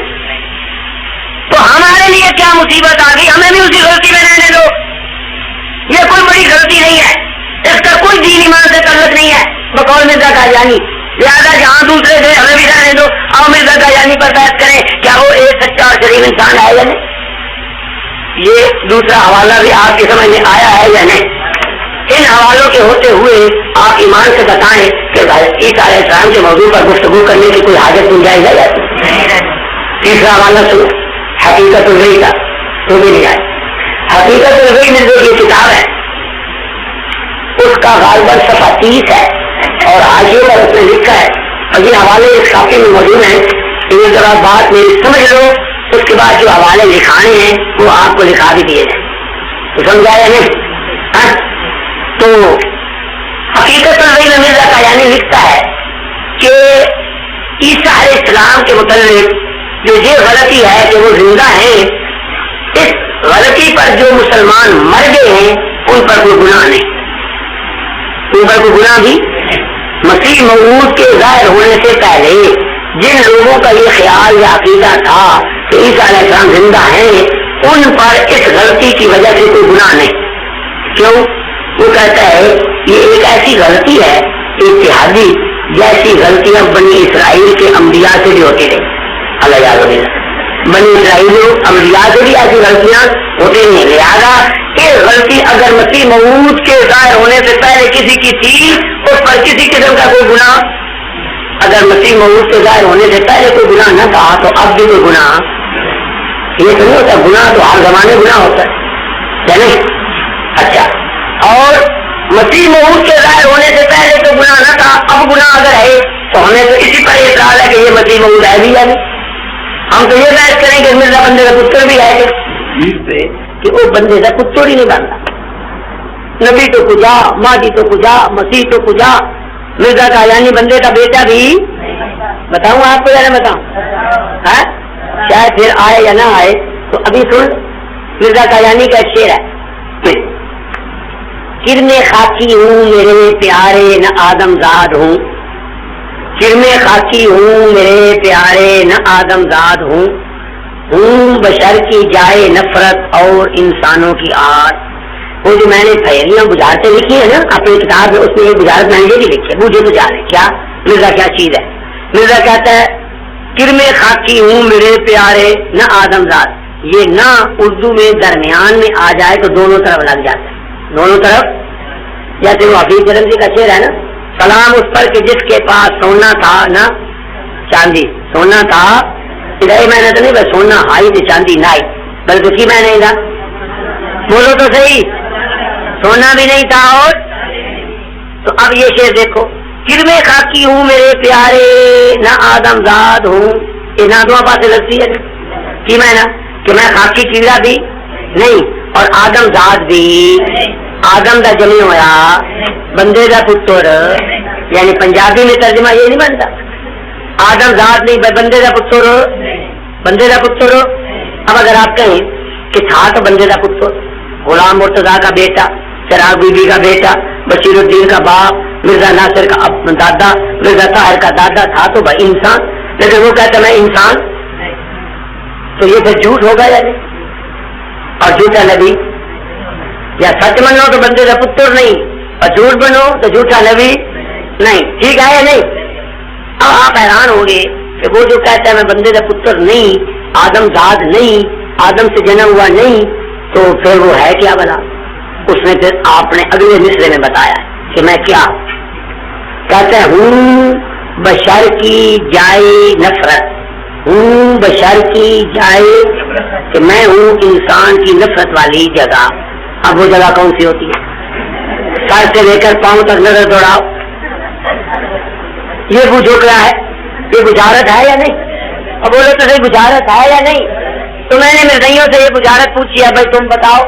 تو ہمارے لیے کیا مصیبت آ گئی؟ ہمیں بھی اسی غلطی میں رہنے دو، یہ کوئی بڑی غلطی نہیں ہے، اس کا کوئی دین ایمان سے تعلق نہیں ہے بقول مرزا قادیانی، لہٰذا جہاں دوسرے تھے ہمیں بھی رہنے دو۔ اور مرزا قادیانی پر بحث کریں کیا وہ ایک سچا اور شریف انسان ہے یا نہیں؟ یہ دوسرا حوالہ بھی آپ کی سمجھ میں آیا ہے یا نہیں؟ ان حوالوں کے ہوتے ہوئے آپ ایمان سے بتائیں کہ عیسیٰ علیہ السلام کے موضوع پر گفتگو کرنے کی کوئی حاجت گنجائش ہے یا نہیں؟ تیسرا حوالہ سنو، حقیقت الوحی کا، تو بھی نہیں آئے۔ حقیقت الوحی میں جو یہ کتاب ہے اس کا غالباً صفحہ 30 ہے اور حاشیے پر اس نے لکھا ہے، اور یہ حوالے اس کاپی میں موجود ہیں، ایک ذرا بات میری سمجھ لو، اس کے بعد جو حوالے لکھانے ہیں وہ آپ کو لکھا بھی دیے جائیں، تو سمجھا یا نہیں؟ تو حقیقت الوحی میں مرزا قادیانی لکھتا ہے کہ عیسیٰ علیہ السلام کے متعلق جو یہ غلطی ہے کہ وہ زندہ ہیں، اس غلطی پر جو مسلمان مر گئے ہیں ان پر کوئی گناہ نہیں، ان پر کوئی گناہ بھی۔ مسیح موعود کے ظاہر ہونے سے پہلے جن لوگوں کا یہ خیال یا عقیدہ تھا کہ عیسیٰ علیہ السلام زندہ ہیں، ان پر اس غلطی کی وجہ سے کوئی گناہ نہیں۔ کیوں؟ وہ کہتا ہے یہ ایک ایسی غلطی ہے اتحادی جیسی غلطیاں بنی اسرائیل کے انبیاء سے بھی ہوتی رہی۔ اللہ یاد ہوگی بنی اسرائیل انبیاء سے بھی ایسی غلطیاں ہوتی نہیں، لہٰذا یہ غلطی اگر مسیح موعود کے ظاہر ہونے سے پہلے کسی کی تھی اس پر کسی قسم کا کوئی گناہ، اگر مسیح موعود کے ظاہر ہونے سے پہلے کوئی گناہ نہ تھا تو اب بھی کوئی گناہ یہ تو نہیں ہوتا۔ گناہ تو ہر زمانے گناہ ہوتا ہے نہیں؟ اچھا، اور مسیح موعود کے ظاہر ہونے سے پہلے تو گناہ نہ تھا، اب گناہ اگر ہے تو ہمیں تو اسی پر اعتراض ہے کہ یہ مسیح موعود ہے بھی یا نہیں۔ ہم تو یہ بحث کریں کہ مرزا بندے کا پتر بھی ہے کہ وہ بندے کا پتر ہی نہیں بنتا، نبی تو کجا، مہدی تو کجا، مسیح تو کجا، مرزا کا یعنی بندے کا بیٹا بھی بتاؤں آپ کو یا نہ بتاؤں؟ شاید پھر آئے یا نہ آئے تو ابھی سن مرزا کا یعنی کا شعر ہے، کرنے خاکی ہوں میرے پیارے نہ آدم زاد ہوں، کرنے خاکی ہوں میرے پیارے نہ آدم زاد ہوں بشر کی جائے نفرت اور انسانوں کی آر۔ وہ جو میں نے پھیلیاں بجھارتیں لکھی ہے نا اپنی کتاب میں، اس میں یہ بجھارت میں نے یہ بھی لکھی ہے، مجھے تو جانے کیا مرزا کیا چیز ہے۔ مرزا کہتا ہے کرنے خاکی ہوں میرے پیارے نہ آدم زاد، یہ نہ اردو میں درمیان میں آ جائے تو دونوں طرف لگ جاتا ہے، دونوں طرف، جیسے وہ حفیظ جلندی کا شعر ہے نا، سلام اس پر کہ جس کے پاس سونا تھا نہ چاندی، سونا تھا ادھر میں نے تو نہیں بس سونا ہائی تو چاندی نائی، بلکہ کی میں نہیں تھا، بولو تو صحیح، سونا بھی نہیں تھا اور تو اب یہ شعر دیکھو، کرمے خاکی ہوں میرے پیارے نہ آدم زاد ہوں، یہ نہ دو باتیں لگتی ہے کی میں نا کہ میں خاکی کیڑا بھی نہیں اور آدم زاد بھی، آدم دا جمی ہوا بندے دا پتر، یعنی پنجابی میں ترجمہ یہ نہیں بنتا آدم ذات نہیں بندے دا پتر، بندے دا پتر۔ اب اگر آپ کہیں کہ تھا تو بندے دا پتر، غلام مرتضیٰ کا بیٹا، چراغ بی بی کا بیٹا، بشیر الدین کا باپ، مرزا ناصر کا دادا، مرزا طاہر کا دادا تھا تو بھائی انسان، لیکن وہ کہتا میں انسان، تو یہ پھر جھوٹ ہوگا یا نہیں؟ اور جھوٹا نبی، یا سچ منو تو بندے کا پتر نہیں اور جھوٹ بنو تو جھوٹا نبی نہیں، ٹھیک ہے یا نہیں؟ اب آپ حیران ہوں گے کہ وہ جو کہتا ہے میں بندے کا پتر نہیں، آدم زاد نہیں، آدم سے جنم ہوا نہیں، تو پھر وہ ہے کیا بلا؟ اس نے پھر آپ نے اگلے مصرے میں بتایا کہ میں کیا کہتے ہوں بشر کی جائے نفرت، ہوں بشر کی جائے کہ میں ہوں انسان کی نفرت والی جگہ۔ اب وہ جگہ کون سی ہوتی ہے؟ سر سے لے کر پاؤں تک نظر دوڑاؤ، یہ بوجھو کیا ہے؟ یہ بجھارت ہے یا نہیں؟ اب بولو تو صحیح بجھارت ہے یا نہیں؟ تو میں نے مرزائیوں سے یہ بجھارت پوچھی ہے، بھائی تم بتاؤ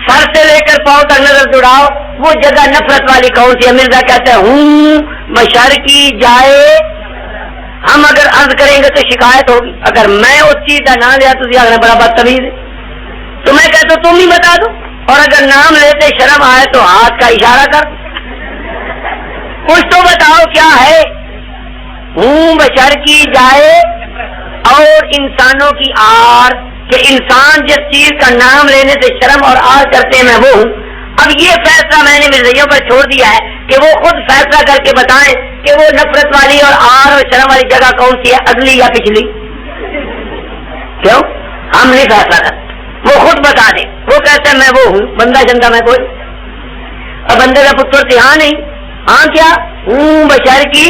سر سے لے کر پاؤں تک نظر دوڑاؤ وہ جگہ نفرت والی کون سی ہے؟ مرزا کہتے ہیں ہوں بشر کی جائے، ہم اگر عرض کریں گے تو شکایت ہوگی، اگر میں اس چیز کا نام لیا تو یہ بڑا بدتمیز ہے، تو میں کہتا ہوں تم ہی بتا دو، اور اگر نام لیتے شرم آئے تو ہاتھ کا اشارہ کر، کچھ تو بتاؤ کیا ہے؟ ہوں بشر کی جائے اور انسانوں کی آر، کہ انسان جس چیز کا نام لینے سے شرم اور آر کرتے ہیں میں وہ ہوں۔ اب یہ فیصلہ میں نے مرزائیوں پر چھوڑ دیا ہے کہ وہ خود فیصلہ کر کے بتائیں کہ وہ نفرت والی اور آر اور شرم والی جگہ کون سی ہے، اگلی یا پچھلی؟ کیوں؟ ہم نہیں فیصلہ کرتے، وہ خود بتا دیں، وہ کہتے ہیں میں وہ ہوں، بندہ جندہ میں کوئی، اور بندے کا پتر تھی ہاں نہیں، ہاں کیا ہوں بشر کی۔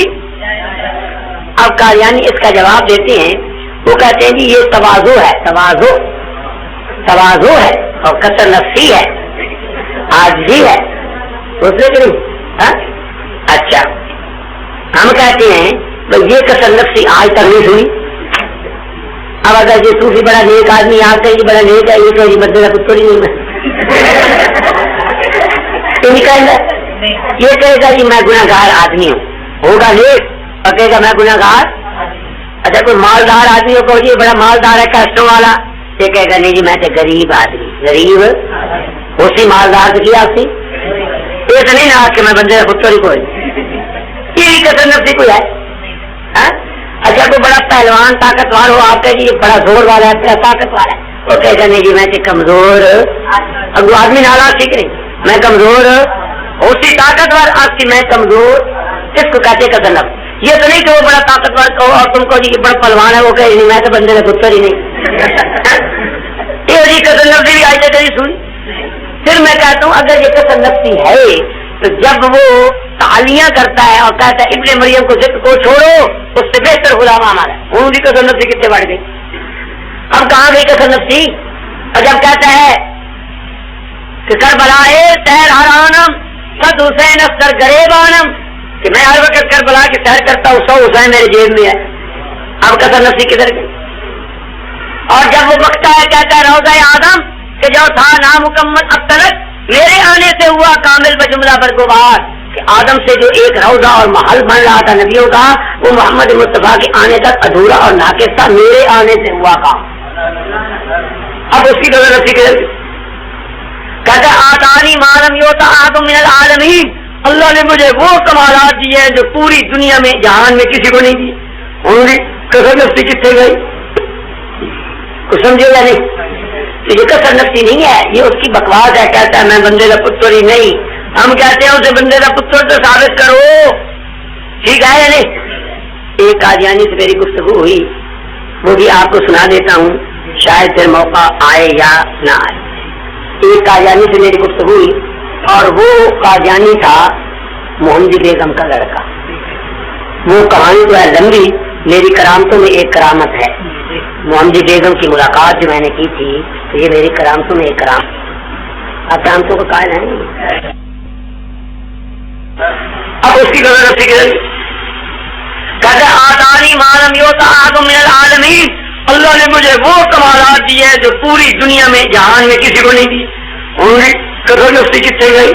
اب قادیانی اس کا جواب دیتے ہیں، وہ کہتے ہیں جی یہ تواضع ہے، تواضع ہے اور کثر نفسی ہے، عاجزی ہے، دوسرے کے لیے۔ اچھا ہم کہتے ہیں بھائی یہ کثر نفسی آج تک نہیں ہوئی۔ اب اگر یہ صوفی بڑا نیک آدمی آتے ہیں، یہ بڑا نیک ہے، یہ تو یہ بدلے کا کچھ تھوڑی نہیں یہ کہے گا جی میں گناہ گار آدمی ہوں، ہوگا نیک اور کہے گا میں گناہ گار۔ اچھا کوئی مالدار آدمی کو یہ بڑا مالدار ہے، کشٹوں والا، یہ کہے گا نہیں جی میں تو غریب آدمی، غریب اسی مالدار سے کیا سی یہ تو نہیں نہ کہ میں بندے کا پتر ہی کوئی یہ کسر نفسی کوئی ہے. اچھا کوئی بڑا پہلوان طاقتور ہو آپ کہے جی یہ بڑا زور والا ہے طاقتور ہے، وہ کہے گا نہیں جی میں تو کمزور اگو آدمی نالا ٹھیک نہیں میں کمزور اسی طاقتور آپ کی میں کمزور، اس کو کہتے کسر نفس. یہ تو نہیں کہ وہ بڑا طاقتور کہو اور تم کو جی بڑا پہلوان ہے وہ کہے نہیں میں تو بندے کا پتر ہی نہیں یہ جی کسر نفسی بھی آئی جگہ سنی. پھر میں کہتا ہوں اگر یہ کسر نفسی ہے تو جب وہ تعالیاں کرتا ہے اور کہتا ہے ابن مریم کو ذکر کو چھوڑو اس سے بہتر غلام ہمارا ان کی کسر نفسی کتنے بڑھ گئی. اب کہاں گئی کسر نفسی؟ اور جب کہتا ہے کہ کربلا سیر حرانم سد حسین اختر گریبانم کہ میں ہر وقت کربلا کی سیر کرتا ہوں 100 حسین میرے جیب میں ہے. اب کسر نفسی کدھر گئی؟ اور جب وہ بکتا ہے کہتا ہے روضہ آدم کہ جو تھا نامکمل اب تلک میرے آنے سے ہوا کامل بجملہ برگوار کہ آدم سے جو ایک روضہ اور محل بن رہا تھا نبیوں کا وہ محمد مصطفیٰ کے آنے تک ادھورا اور ناقص تھا، میرے آنے سے ہوا کام. اب اس کی کسر نفسی کدھر گئی؟ کہتا ہے آتانی مالم یوتا آدم من العالمین اللہ نے مجھے وہ کمالات دیے ہیں جو پوری دنیا میں جہان میں کسی کو نہیں دی. انہوں نے کسر نفسی کتنے گئی کچھ سمجھے یا نہیں؟ تو یہ کسر نفسی نہیں ہے، یہ اس کی بکواس ہے. کہتا ہے میں بندے کا پتر ہی نہیں، ہم کہتے ہیں اسے بندے کا پتر تو ثابت کرو، ٹھیک ہے یا نہیں؟ ایک قادیانی سے میری گفتگو ہوئی وہ بھی آپ کو سنا دیتا ہوں شاید پھر موقع آئے یا نہ آئے. ایک قادیانی سے میری گفتگو ہوئی اور وہ قادیانی تھا محمدی بیگم کا لڑکا. وہ کہانی تو ہے لمبی، میری کرامتوں میں ایک کرامت ہے. محمدی بیگم کی ملاقات جو میں نے کی تھی تو یہ میری کرامتوں میں ایک کرام. آپ کرامتوں کو قائل ہیں. اب اس کی کسر نفسی کدھر کہتے آتانی مالم یوتا آدم من العالمین اللہ نے مجھے وہ کمالات دیے ہیں جو پوری دنیا میں جہان میں کسی کو نہیں دی. انہوں نے کسر نفسی کتنے گئی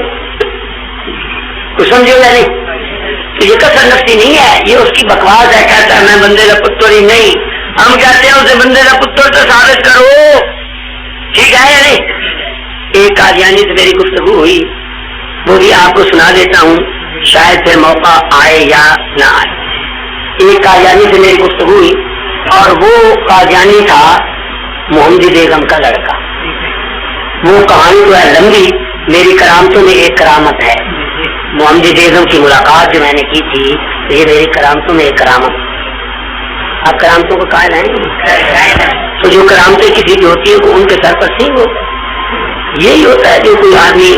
کچھ سمجھے یا نہیں؟ تو یہ کسر نفسی نہیں ہے، یہ اس کی بکواس ہے. کہتا ہے میں بندے کا پتر ہی نہیں، ہم کہتے ہیں اسے بندے کا پتر تو ثابت کرو، ٹھیک ہے یا نہیں؟ ایک قادیانی سے میری گفتگو ہوئی وہ بھی آپ کو سنا دیتا ہوں شاید پھر موقع آئے یا نہ آئے. ایک قادیانی سے میری گفتگو ہوئی اور وہ قادیانی تھا محمدی بیگم کا لڑکا. وہ کہانی تو ہے لمبی، میری کرامتوں میں ایک کرامت ہے. محمدی بیگم کی ملاقات جو میں نے کی تھی تو یہ میری کرامتوں میں ایک کرامت. آپ کرامتوں کو قائل ہیں؟ تو جو کرامتیں کسی کی ہوتی ہیں وہ ان کے سر پر سینگ ہو. یہی ہوتا ہے جو کوئی آدمی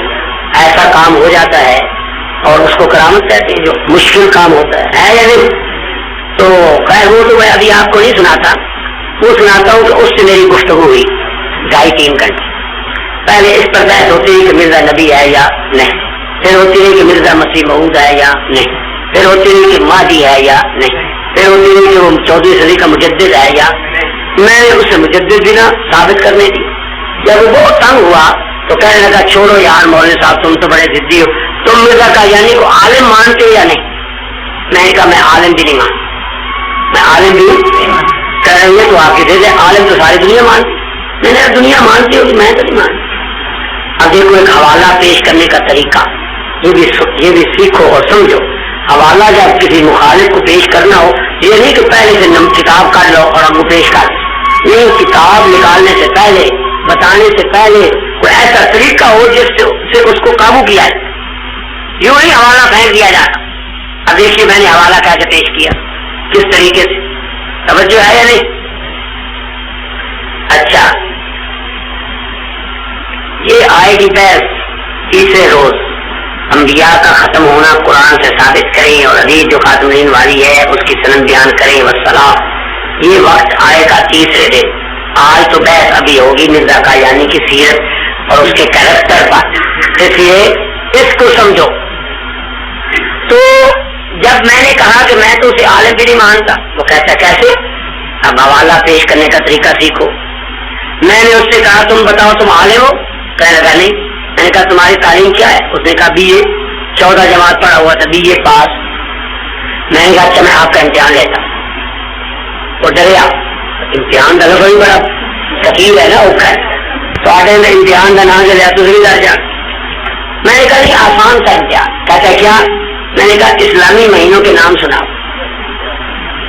ایسا کام ہو جاتا ہے اور اس کو کرامت کہتے ہیں جو مشکل کام ہوتا ہے یا نہیں. تو خیر وہ تو میں ابھی آپ کو نہیں سناتا، وہ سناتا ہوں کہ اس سے میری گفتگو ہوئی 2.5-3 گھنٹے. پہلے اس پر بحث ہوتی ہے کہ مرزا نبی ہے یا نہیں، پھر ہوتی ہے کہ مرزا مسیح موعود ہے یا نہیں، پھر ہوتی ہے کہ مہدی ہے یا نہیں، پھر ہوتی ہے کہ وہ 14ویں صدی کا مجدد ہے یا. میں نے اسے مجدد بھی نہ ثابت کرنے دی. جب وہ بہت تنگ ہوا تو کہنے لگا چھوڑو یار مولوی صاحب تم تو بڑے ضدی ہو، تم مرزا قادیانی کو عالم مانتے یا نہیں؟ میں نے کہا میں عالم بھی نہیں مانتا. میں عالم بھی کہہ رہی ہے تو آپ کے دے عالم تو ساری دنیا مانتی. میں نے دنیا مانتی ہوگی میں تو نہیں مانتی. اب دیکھو ایک حوالہ پیش کرنے کا طریقہ یہ بھی سیکھو اور سمجھو. حوالہ جب کسی مخالف کو پیش کرنا ہو یہ نہیں کہ پہلے سے کتاب کاٹ لو اور ہم کو پیش کر نہیں. کتاب نکالنے سے پہلے بتانے سے پہلے کوئی ایسا طریقہ ہو جس سے اس کو قابو کیا جائے. یوں ہی حوالہ پھینک دیا جاتا. اب دیکھیے میں نے حوالہ کیسے پیش کیا کس طریقے سے، توجہ ہے یا نہیں؟ اچھا یہ آئے گی بحث تیسرے روز. انبیاء کا ختم ہونا قرآن سے ثابت کریں اور حدیث جو خاتمین والی ہے اس کی سند بیان کریں والسلام. یہ وقت آئے گا تیسرے دن. آج تو بحث ابھی ہوگی مرزا قادیانی کی سیرت اور اس کے کیریکٹر پر، اس لیے اس کو سمجھو. تو جب میں نے کہا کہ میں تو اسے عالم بھی نہیں مانتا، وہ کہتا کیسے؟ اب حوالہ پیش کرنے کا طریقہ سیکھو. میں نے اس سے کہا تم بتاؤ تم عالم ہو؟ کہنے لگا نہیں. میں نے کہا تمہاری تعلیم کیا ہے؟ اس نے کہا BA 14 جماعت پڑھا ہوا تھا BA پاس. میں نے کہا اچھا میں آپ کا امتحان لیتا ہوں. وہ ڈریا امتحان ڈر بڑی بڑا تکلیف ہے نا اوکھا ہے تو آٹے میں امتحان کا نام لیا تو درجہ میں نے کہا نہیں آسان سا امتحان کہتا ہے کیا میں نے کہا اسلامی مہینوں کے نام سناؤ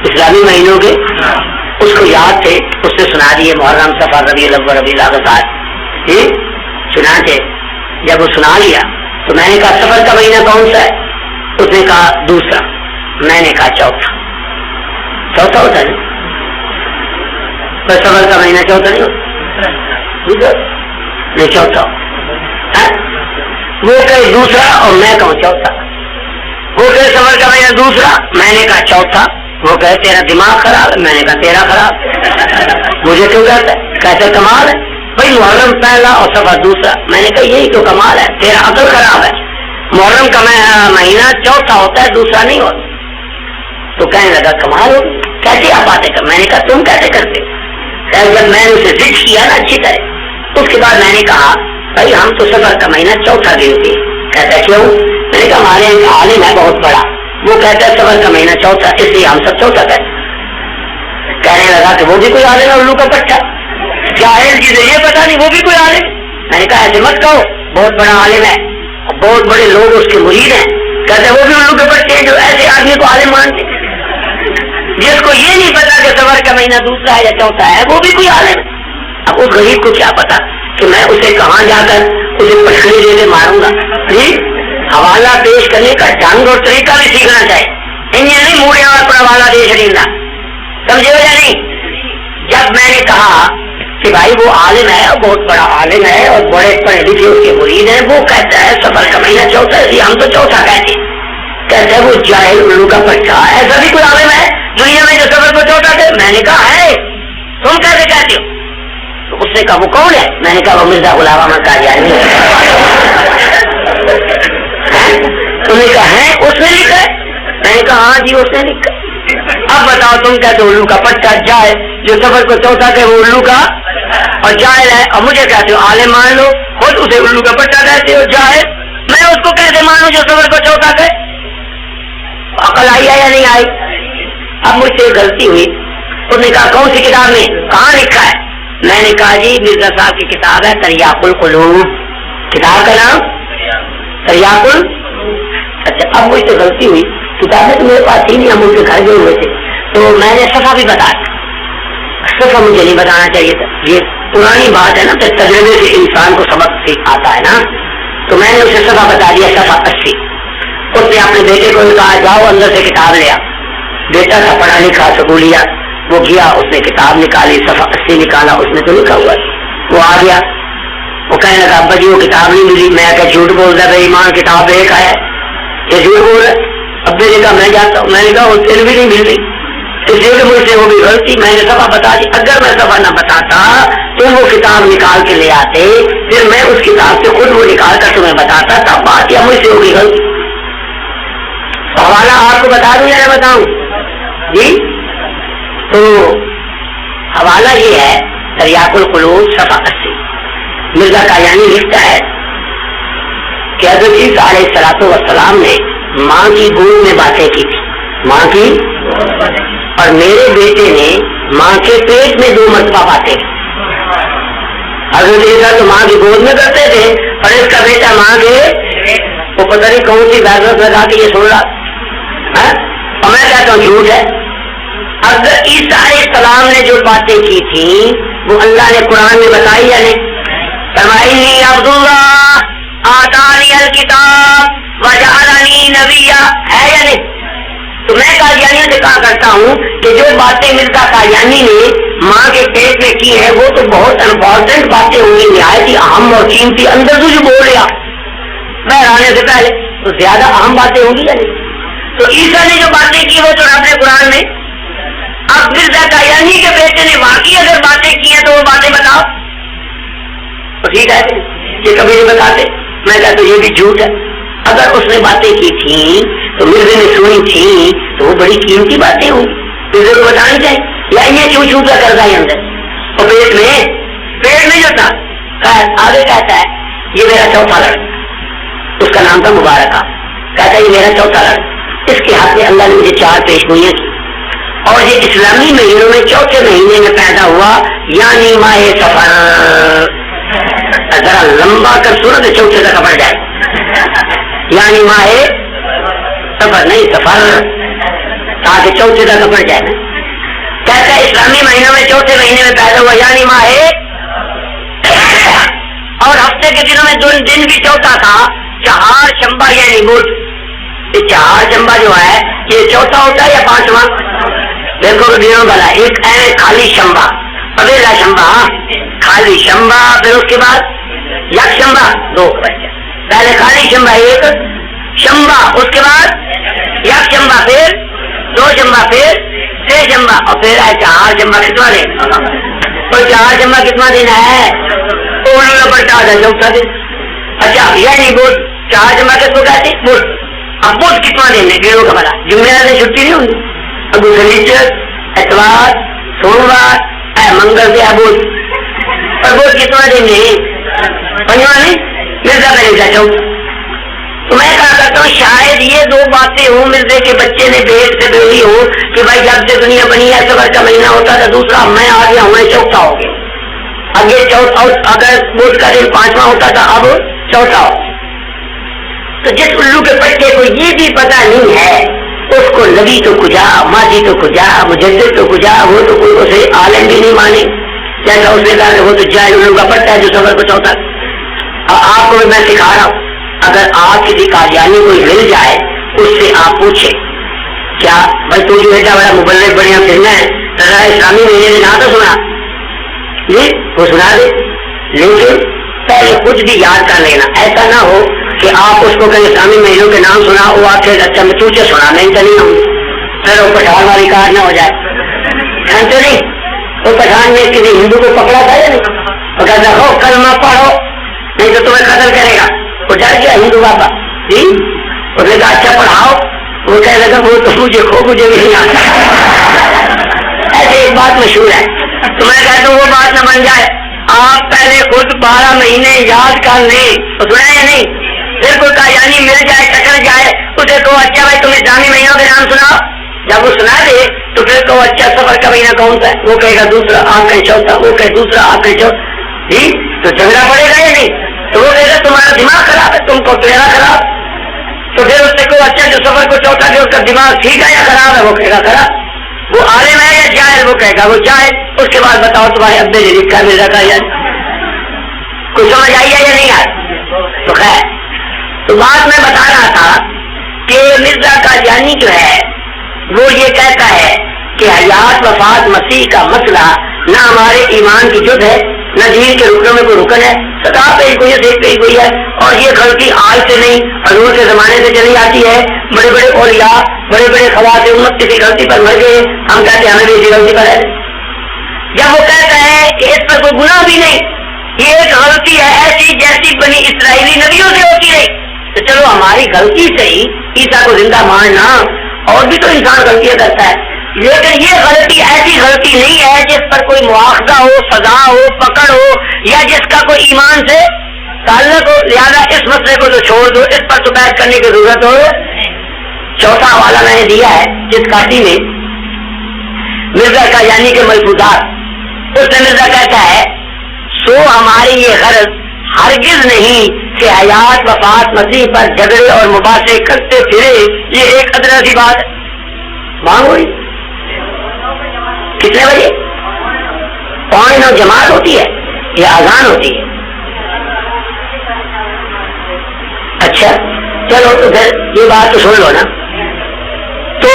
اسلامی مہینوں کے اس کو یاد تھے اس نے سنا دیے محرم صفر ربیع الاول ربیع الاخر چنانچہ جب وہ سنا لیا تو میں نے کہا سفر کا مہینہ کون سا ہے اس نے کہا دوسرا میں نے کہا چوتھا ہوتا ہے پر سفر کا مہینہ چوتھا نہیں ہوتا نہیں چوتھا وہ کہے دوسرا اور میں کہوں چوتھا وہ کہے سفر کا مہینہ دوسرا میں نے کہا چوتھا وہ کہے تیرا دماغ خراب ہے میں نے کہا تیرا خراب مجھے کیوں کہتا ہے کیسے کمال ہے بھائی محرم پہلا اور سفر دوسرا میں نے کہا یہی تو کمال ہے تیرا عقل خراب ہے محرم کا مہینہ چوتھا ہوتا ہے دوسرا نہیں ہوتا تو کہنے لگا کمال ہوگی کیسی آپ باتیں کر میں نے کہا تم کیسے کرتے جب میں نے اسے ذکر کیا نا اچھی طرح اس کے بعد میں نے کہا بھائی ہم تو سفر کا مہینہ چوتھا گنتے کہتا کیوں میں نے کہا ہمارے یہاں عالم ہے بہت بڑا وہ کہتا ہے سفر کا مہینہ چوتھا اس لیے ہم سب چوتھا کہنے لگا کہ وہ بھی کوئی عالم ہے الو کا پٹھا جاہل جسے یہ پتا نہیں وہ بھی کوئی عالم میں نے کہا ایسے مت کہو بہت بڑا عالم ہے بہت بڑے لوگ اس کے مرید ہیں کہتے وہ بھی الو کے پٹھے ہیں جو ایسے آدمی کو عالم مانتے جس کو یہ نہیں پتا کہ سفر کا مہینہ دوسرا ہے یا چوتھا ہے وہ بھی کوئی عالم ہے اب اس غریب کو کیا پتا کہ میں اسے کہاں جا کر اسے پٹخڑی دے کے ماروں گا حوالہ پیش کرنے کا ڈھنگ اور طریقہ بھی سیکھنا چاہیے انہیں نہیں موڑیا پر حوالہ دے چڑھا سمجھے ہو یا نہیں جب میں نے کہا کہ بھائی وہ عالم ہے اور بہت بڑا عالم ہے اور بڑے پڑھے لکھے اس کے مرید ہیں وہ کہتا ہے سفر کا مہینہ چوتھا ہے ہم تو چوتھا کہتے ہیں وہ جاہل الو کا پٹھا ایسا بھی کوئی عالم ہے دنیا میں جو سفر کو چوتھا تھے میں نے کہا ہے تم کیسے کہتے ہو تو اس نے کہا وہ کون ہے میں نے کہا وہ مرزا غلام احمد قادیانی تم نے کہا ہے اس نے لکھا ہے میں نے کہا ہاں جی اس نے لکھا اب بتاؤ تم کہتے ہو الو کا پٹھا جائے جو سفر کو چوتھا تھے وہ الو کا اور جائل ہے اور مجھے کہتے ہو عالم مان لو خود اسے الو کا پٹھا کہتے ہو جائل میں اس کو کیسے مانوں جو سفر کو چوتھا تھے عقل آئی ہے یا نہیں آئی اب مجھ سے غلطی ہوئی اس نے کہا کون سی کتاب میں کہاں لکھا ہے میں نے کہا جی مرزا صاحب کی کتاب ہے تریاق القلوب کتاب کا نام تریاق اچھا اب مجھ سے غلطی ہوئی کتابیں تو میرے پاس ہی نہیں ہم ان کے گھر گئے ہوئے تھے تو میں نے صفحہ بھی بتایا صفحہ مجھے نہیں بتانا چاہیے تھا یہ پرانی بات ہے نا تو تجربے سے انسان کو سبق سیکھ آتا ہے نا تو میں نے اسے صفحہ بتا دیا صفحہ 80 اس نے اپنے بیٹے کو کہا جاؤ اندر سے کتاب لیا بیٹا تھا پڑھا لکھا سکولیا وہ گیا اس نے کتاب نکالی صفحہ 80 نکالا اس میں تو لکھا ہوا وہ آ گیا وہ کہنے لگا ابا جی وہ کتاب نہیں ملی میں کہ جھوٹ بول رہا بھائی ایمان کتاب ایک آیا یہ جھوٹ بول رہا ابے نے کہا میں جاتا ہوں میں نے کہا وہ تیل بھی نہیں مل رہی اس لیے کہ مجھ سے وہ بھی غلطی میں نے صفحہ بتا دی اگر میں صفحہ نہ بتاتا تو وہ کتاب نکال کے لے آتے پھر میں اس کتاب سے خود وہ نکال کر تمہیں بتاتا تب بات یا مجھ سے ہوگی غلطی حوالہ آپ کو بتا دوں یا نہ بتاؤں جی تو حوالہ یہ ہے تریاق القلوب صفحہ 80 مرزا قادیانی لکھتا ہے کہ حضرت عیسیٰ علیہ الصلوۃ والسلام نے ماں کی گود میں باتیں کی تھی ماں کی اور میرے بیٹے نے ماں کے پیٹ میں 2 مرتبہ باتیں کی حضرت عیسیٰ تو ماں کی گود میں کرتے تھے اور اس کا بیٹا ماں کے وہ پتہ نہیں کون سی ویزنس لگا کے یہ سن رہا اور میں کہتا ہوں جھوٹ ہے حضرت عیسیٰ علیہ السلام نے جو باتیں کی تھیں وہ اللہ نے قرآن میں بتائی یا نہیں فرمائی عبداللہ آتانی الکتاب وجعلنی نبیا ہے یا نہیں تو میں قادیانیوں سے کہا کرتا ہوں کہ جو باتیں مرزا قادیانی نے ماں کے پیٹ میں کی ہیں وہ تو بہت امپورٹنٹ باتیں ہوں گی نہایت ہی اہم اور قیمتی اندر سے جو بول رہا میں آنے سے پہلے تو زیادہ اہم باتیں ہوں گی یا نہیں تو عیسیٰ نے جو باتیں کی وہ تو رب نے قرآن میں اب مرزا قادیانی کے بیٹے نے واقعی اگر باتیں کی ہیں تو وہ باتیں بتاؤ تو ٹھیک ہے یہ کبھی نہیں بتاتے میں کہتا ہوں یہ بھی جھوٹ ہے اگر اس نے باتیں کی تھیں تو مرزے نے سنی تھی تو وہ بڑی قیمتی باتیں ہوں مرزے کو بتانی چاہیے یا یہ کیوں چھوٹا کرتا ہے اندر اور پیٹ میں جو تھا آگے کہتا ہے یہ میرا چوتھا لڑکا اس کا نام تھا مبارکہ کہتا ہے یہ میرا چوتھا لڑکا اس کے ہاتھ میں اللہ نے مجھے 4 پیشگوئیاں کی اور یہ اسلامی مہینوں میں چوتھے مہینے میں پیدا ہوا، یعنی ماہ سفر. ذرا لمبا کر سورت چوتھے تک پڑ جائے، یعنی ماہ سفر نہیں سفر، تاکہ چوتھے تک پڑ جائے. کہتا ہے اسلامی مہینوں میں چوتھے مہینے میں پیدا ہوا، یعنی ماہ، اور ہفتے کے دنوں میں دن بھی چوتھا تھا. چہار شنبہ یعنی بدھ. یہ چہار شنبہ جو ہے یہ چوتھا ہوتا ہے یا پانچواں؟ دیکھو دنوں بھلا، ایک ہے خالی شنبہ، پہلا شنبہ خالی شنبہ، پھر اس کے بعد یک شنبہ، دو بچے. پہلے خالی شنبہ ایک شنبہ، اس کے بعد یک شنبہ، پھر دو شنبہ، پھر چھ شنبہ، اور پھر ہے چہار شنبہ. کتنا دن؟ اور چہار شنبہ کتنا دن ہے؟ چوتھا دن. اچھا یعنی بدھ، چہار شنبہ کس کو کہتے ہیں؟ بدھ. اب بدھ کتنا دن ہے؟ ڈیڑھوں کا بھلا. جمعرات سے چھٹی نہیں ہوگی، ابو سنیچر، اتوار، سوموار، منگل سے بدھ. اور بدھ کتنا دن نہیں؟ پنجواں نہیں، مرزا کا نکلا چوتھا. تو میں کہا کرتا ہوں شاید یہ دو باتیں ہوں، مرزے کے بچے نے پیٹ سے بیٹھی ہوں کہ بھائی جب سے دنیا بنی ہے صبر کا مہینہ ہوتا تھا، دوسرا میں آ گیا ہوں، میں چوتھا ہو گیا. اب یہ چوتھا، اگر بدھ کا دن پانچواں ہوتا تھا اب چوتھا ہو. تو جس الو کے بچے کو یہ بھی پتا نہیں ہے، اس کو نبی تو کجا، ماضی تو کجا، مجدد تو کجا، وہ تو کوئی اسے عالم بھی نہیں مانے. جیسا اس نے کہا وہ تو جائے الو کا پٹا ہے جو صبر کو چوتھا. اب آپ کو میں سکھا رہا ہوں، اگر آپ کسی قادیانی کو مل جائے اس سے آپ پوچھیں کیا بھائی تو جو ایڈا بڑا مبلغ بڑھیا پھرنا ہے، ذرا اسلامی مہینے میں نہ تو سنا جی، وہ سنا دے، لیکن پہلے کچھ بھی یاد کر لینا. ایسا نہ ہو کہ آپ اس کو کہیں اسلامی مہینوں کے نام سنا، وہ آپ کے اچھا میں تجھے سنا نہیں تو نہیں ہوں، پھر وہ پٹھان والی کار نہ ہو جائے. جانتے نہیں وہ پٹھان نے کسی ہندو کو پکڑا تھا یا نہیں؟ وہ کہتا ہو کلمہ پڑھو نہیں تو تمہیں قتل کرے گا. وہ ڈر گیا ہندو بابا جی، اس نے کہا اچھا پڑھاؤ. وہ کہنے لگا وہ تو مجھے بھی نہیں آتا. ایسے ایک بات مشہور ہے. تو میں کہتا ہوں وہ بات نہ بن جائے. آپ پہلے خود 12 مہینے یاد کر لیں. سنا یا نہیں؟ پھر کوئی قادیانی مل جائے ٹکر جائے اسے کہو اچھا بھائی تم اسلامی مہینوں کے نام سناؤ. جب وہ سنا دے تو پھر کہو اچھا صبر کا مہینہ کون سا ہے؟ وہ کہے گا دوسرا، آپ کہیں چوتھا، وہ کہے دوسرا، آپ کہیں چوتھا. جی تو جھگڑا پڑے گا یا نہیں؟ تو وہ کہے گا تمہارا دماغ خراب ہے، تم کو تیرا خراب. تو پھر اس سے کہو اچھا جو صبر کو چوتھا جو اس کا دماغ ٹھیک ہے یا خراب ہے؟ وہ کہے گا خراب. وہ عالم ہے یا جاہل؟ وہ کہے گا وہ جاہل. اس کے بعد بتاؤ تمہارے ابے نے لکھا مرزا کا یا کچھ سمجھ آئی ہے یا نہیں آئی؟ تو خیر، تو بات میں بتا رہا تھا کہ مرزا قادیانی جو ہے وہ یہ کہتا ہے کہ حیات وفات مسیح کا مسئلہ نہ ہمارے ایمان کی جد ہے، نہ دین کے رکنوں میں کوئی رکن ہے. سدا پیش گوئی ہے، دیکھ پیش گوئی ہے. اور یہ غلطی آج سے نہیں، حضور کے زمانے سے چلی آتی ہے. بڑے بڑے اولیاء، بڑے بڑے خواص امت کسی غلطی پر مر گئے، ہم کہتے ہیں ہمیں بھی اسی غلطی پر ہے. جب وہ کہتا ہے کہ اس پر کوئی گناہ بھی نہیں، یہ ایک غلطی ہے ایسی جیسی بنی اسرائیلی نبیوں سے ہوتی رہی، تو چلو ہماری غلطی سے ہی عیسیٰ کو زندہ مارنا، اور بھی تو انسان غلطیاں کرتا ہے، لیکن یہ غلطی ایسی غلطی نہیں ہے جس پر کوئی مواخذہ ہو، سزا ہو، پکڑ ہو، یا جس کا کوئی ایمان سے تعلق ہو. لہٰذا اس مسئلے کو تو چھوڑ دو، اس پر تو بحث کرنے کی ضرورت ہو. چوتھا حوالہ میں نے دیا ہے جس کاٹی میں مرزا قادیانی کے ملفوظات. اس میں مرزا کہتا ہے سو ہماری یہ غرض ہرگز نہیں کہ حیات وفات مسیح پر جھگڑے اور مباحثے کرتے پھرے. یہ ایک ادنا سی بات ہے. مانگ ہوئی کتنے بجے؟ 9:15 جماعت ہوتی ہے یا اذان ہوتی ہے؟ اچھا چلو تو پھر یہ بات تو سن لو نا. تو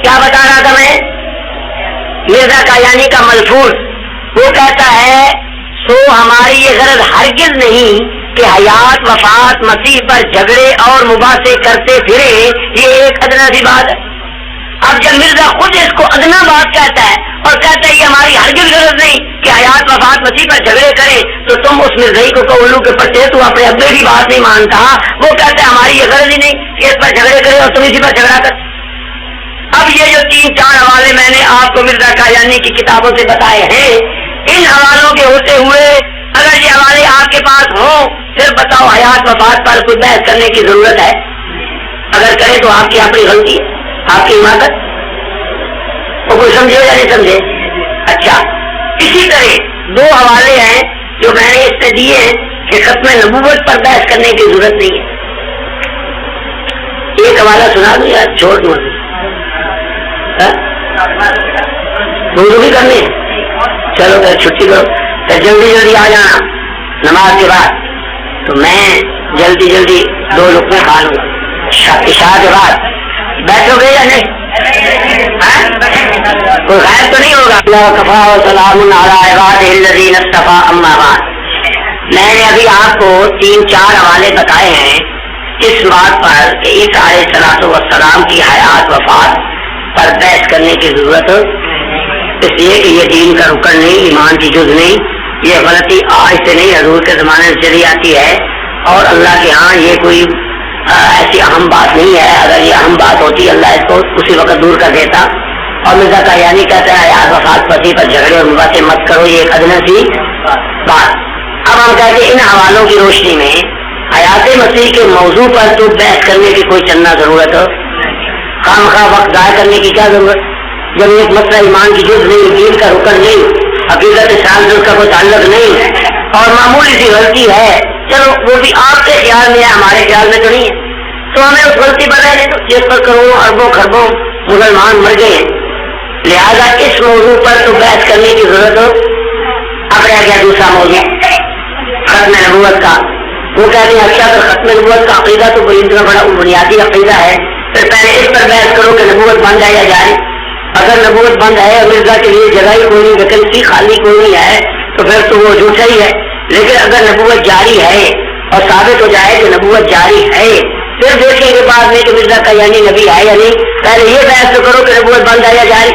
کیا بتا رہا تھا میں؟ مرزا قادیانی کا ملفوظ وہ کہتا ہے سو ہماری یہ غرض ہرگز نہیں کہ حیات وفات مسیح پر جھگڑے اور مباحثے کرتے پھرے. یہ ایک ادنا سی بات ہے. اب جب مرزا خود اس کو ادنا بات کہتا ہے اور کہتا ہے یہ ہماری ہرگز غرض نہیں کہ حیات وفات مسیح پر جھگڑے کرے، تو تم اس مرزائی کو کہو الو کے پٹے تو اپنے ابے کی بات نہیں مانتا. وہ کہتا ہے ہماری یہ غرض ہی نہیں کہ اس پر جھگڑے کرے اور تم اسی پر جھگڑا کر. اب یہ جو 3-4 حوالے میں نے آپ کو مرزا قادیانی کی کتابوں سے بتائے ہیں، ان حوالوں کے ہوتے ہوئے اگر یہ حوالے آپ کے پاس ہوں پھر بتاؤ حیات وفات پر کوئی بحث کرنے کی ضرورت ہے؟ اگر کرے تو آپ کی اپنی غلطی ہے، آپ کی عمادت. وہ کوئی سمجھے یا نہیں سمجھے؟ اچھا، اسی طرح دو حوالے ہیں جو میں نے اس سے دیے ہیں کہ ختم نبوت پر بحث کرنے کی ضرورت نہیں ہے. ایک حوالہ سنا دوں یا چھوڑ دوں؟ وضو بھی کرنی ہے؟ چلو پھر چھٹی کرو، پھر جلدی جلدی آ جانا نماز کے بعد، تو میں جلدی جلدی 2 لقمے کھا لوں گا. عشاء کے بعد بیٹھو گے یا نہیں؟ کوئی غائب تو نہیں ہوگا؟ وکفی وسلام علی عبادہ الذین اصطفی اما بعد. میں نے ابھی آپ کو 3-4 حوالے بتائے ہیں اس بات پر کہ عیسیٰ علیہ الصلوۃ والسلام کی حیات وفات پر بحث کرنے کی ضرورت اس لیے کہ یہ دین کا رکن نہیں، ایمان کی جز نہیں. یہ غلطی آج سے نہیں، حضور کے زمانے سے چلی آتی ہے، اور اللہ کے ہاں یہ کوئی ایسی اہم بات نہیں ہے. اگر یہ اہم بات ہوتی اللہ اس کو اسی وقت دور کر دیتا. اور مرزا قادیانی کہتا ہے حیات وفات پتی پر جھگڑے اور باتیں مت کرو، یہ ایک ادنی سی بات. اب ہم کہتے ہیں ان حوالوں کی روشنی میں حیات مسیح کے موضوع پر تو بحث کرنے کی کوئی چندہ ضرورت ہو، خواہ وقت ضائع کرنے کی کیا ضرورت؟ جب ایک مسئلہ ایمان کی جز نہیں، دین کا رکن نہیں، حقیقت اسلام کا کوئی تعلق نہیں، اور معمولی سی غلطی ہے، چلو وہ بھی آپ کے خیال میں ہے، ہمارے خیال میں تو نہیں ہے، تو ہمیں اس غلطی پر رہنے دو جس پر کروڑوں اربوں خربوں مسلمان مر گئے ہیں. لہذا اس موضوع پر تو بحث کرنے کی ضرورت ہو. اب رہ گیا دوسرا موضوع ختم نبوت کا. وہ کہتے ہیں اچھا تو ختم نبوت کا عقیدہ تو کوئی اتنا بڑا بنیادی عقیدہ ہے، پھر پہلے اس پر بحث کرو کہ نبوت بند ہے یا جائے. اگر نبوت بند ہے، مرزا کے لیے جگہ ہی کوئی نہیں، ویکینسی خالی کوئی نہیں ہے، تو پھر تو وہ جھوٹا ہی ہے. لیکن اگر نبوت جاری ہے اور ثابت ہو جائے کہ نبوت جاری ہے، پھر دیکھیں گے بعد میں کہ مرزا کا یعنی نبی ہے یا نہیں. پہلے یہ بحث تو کرو کہ نبوت بند ہے یا جاری.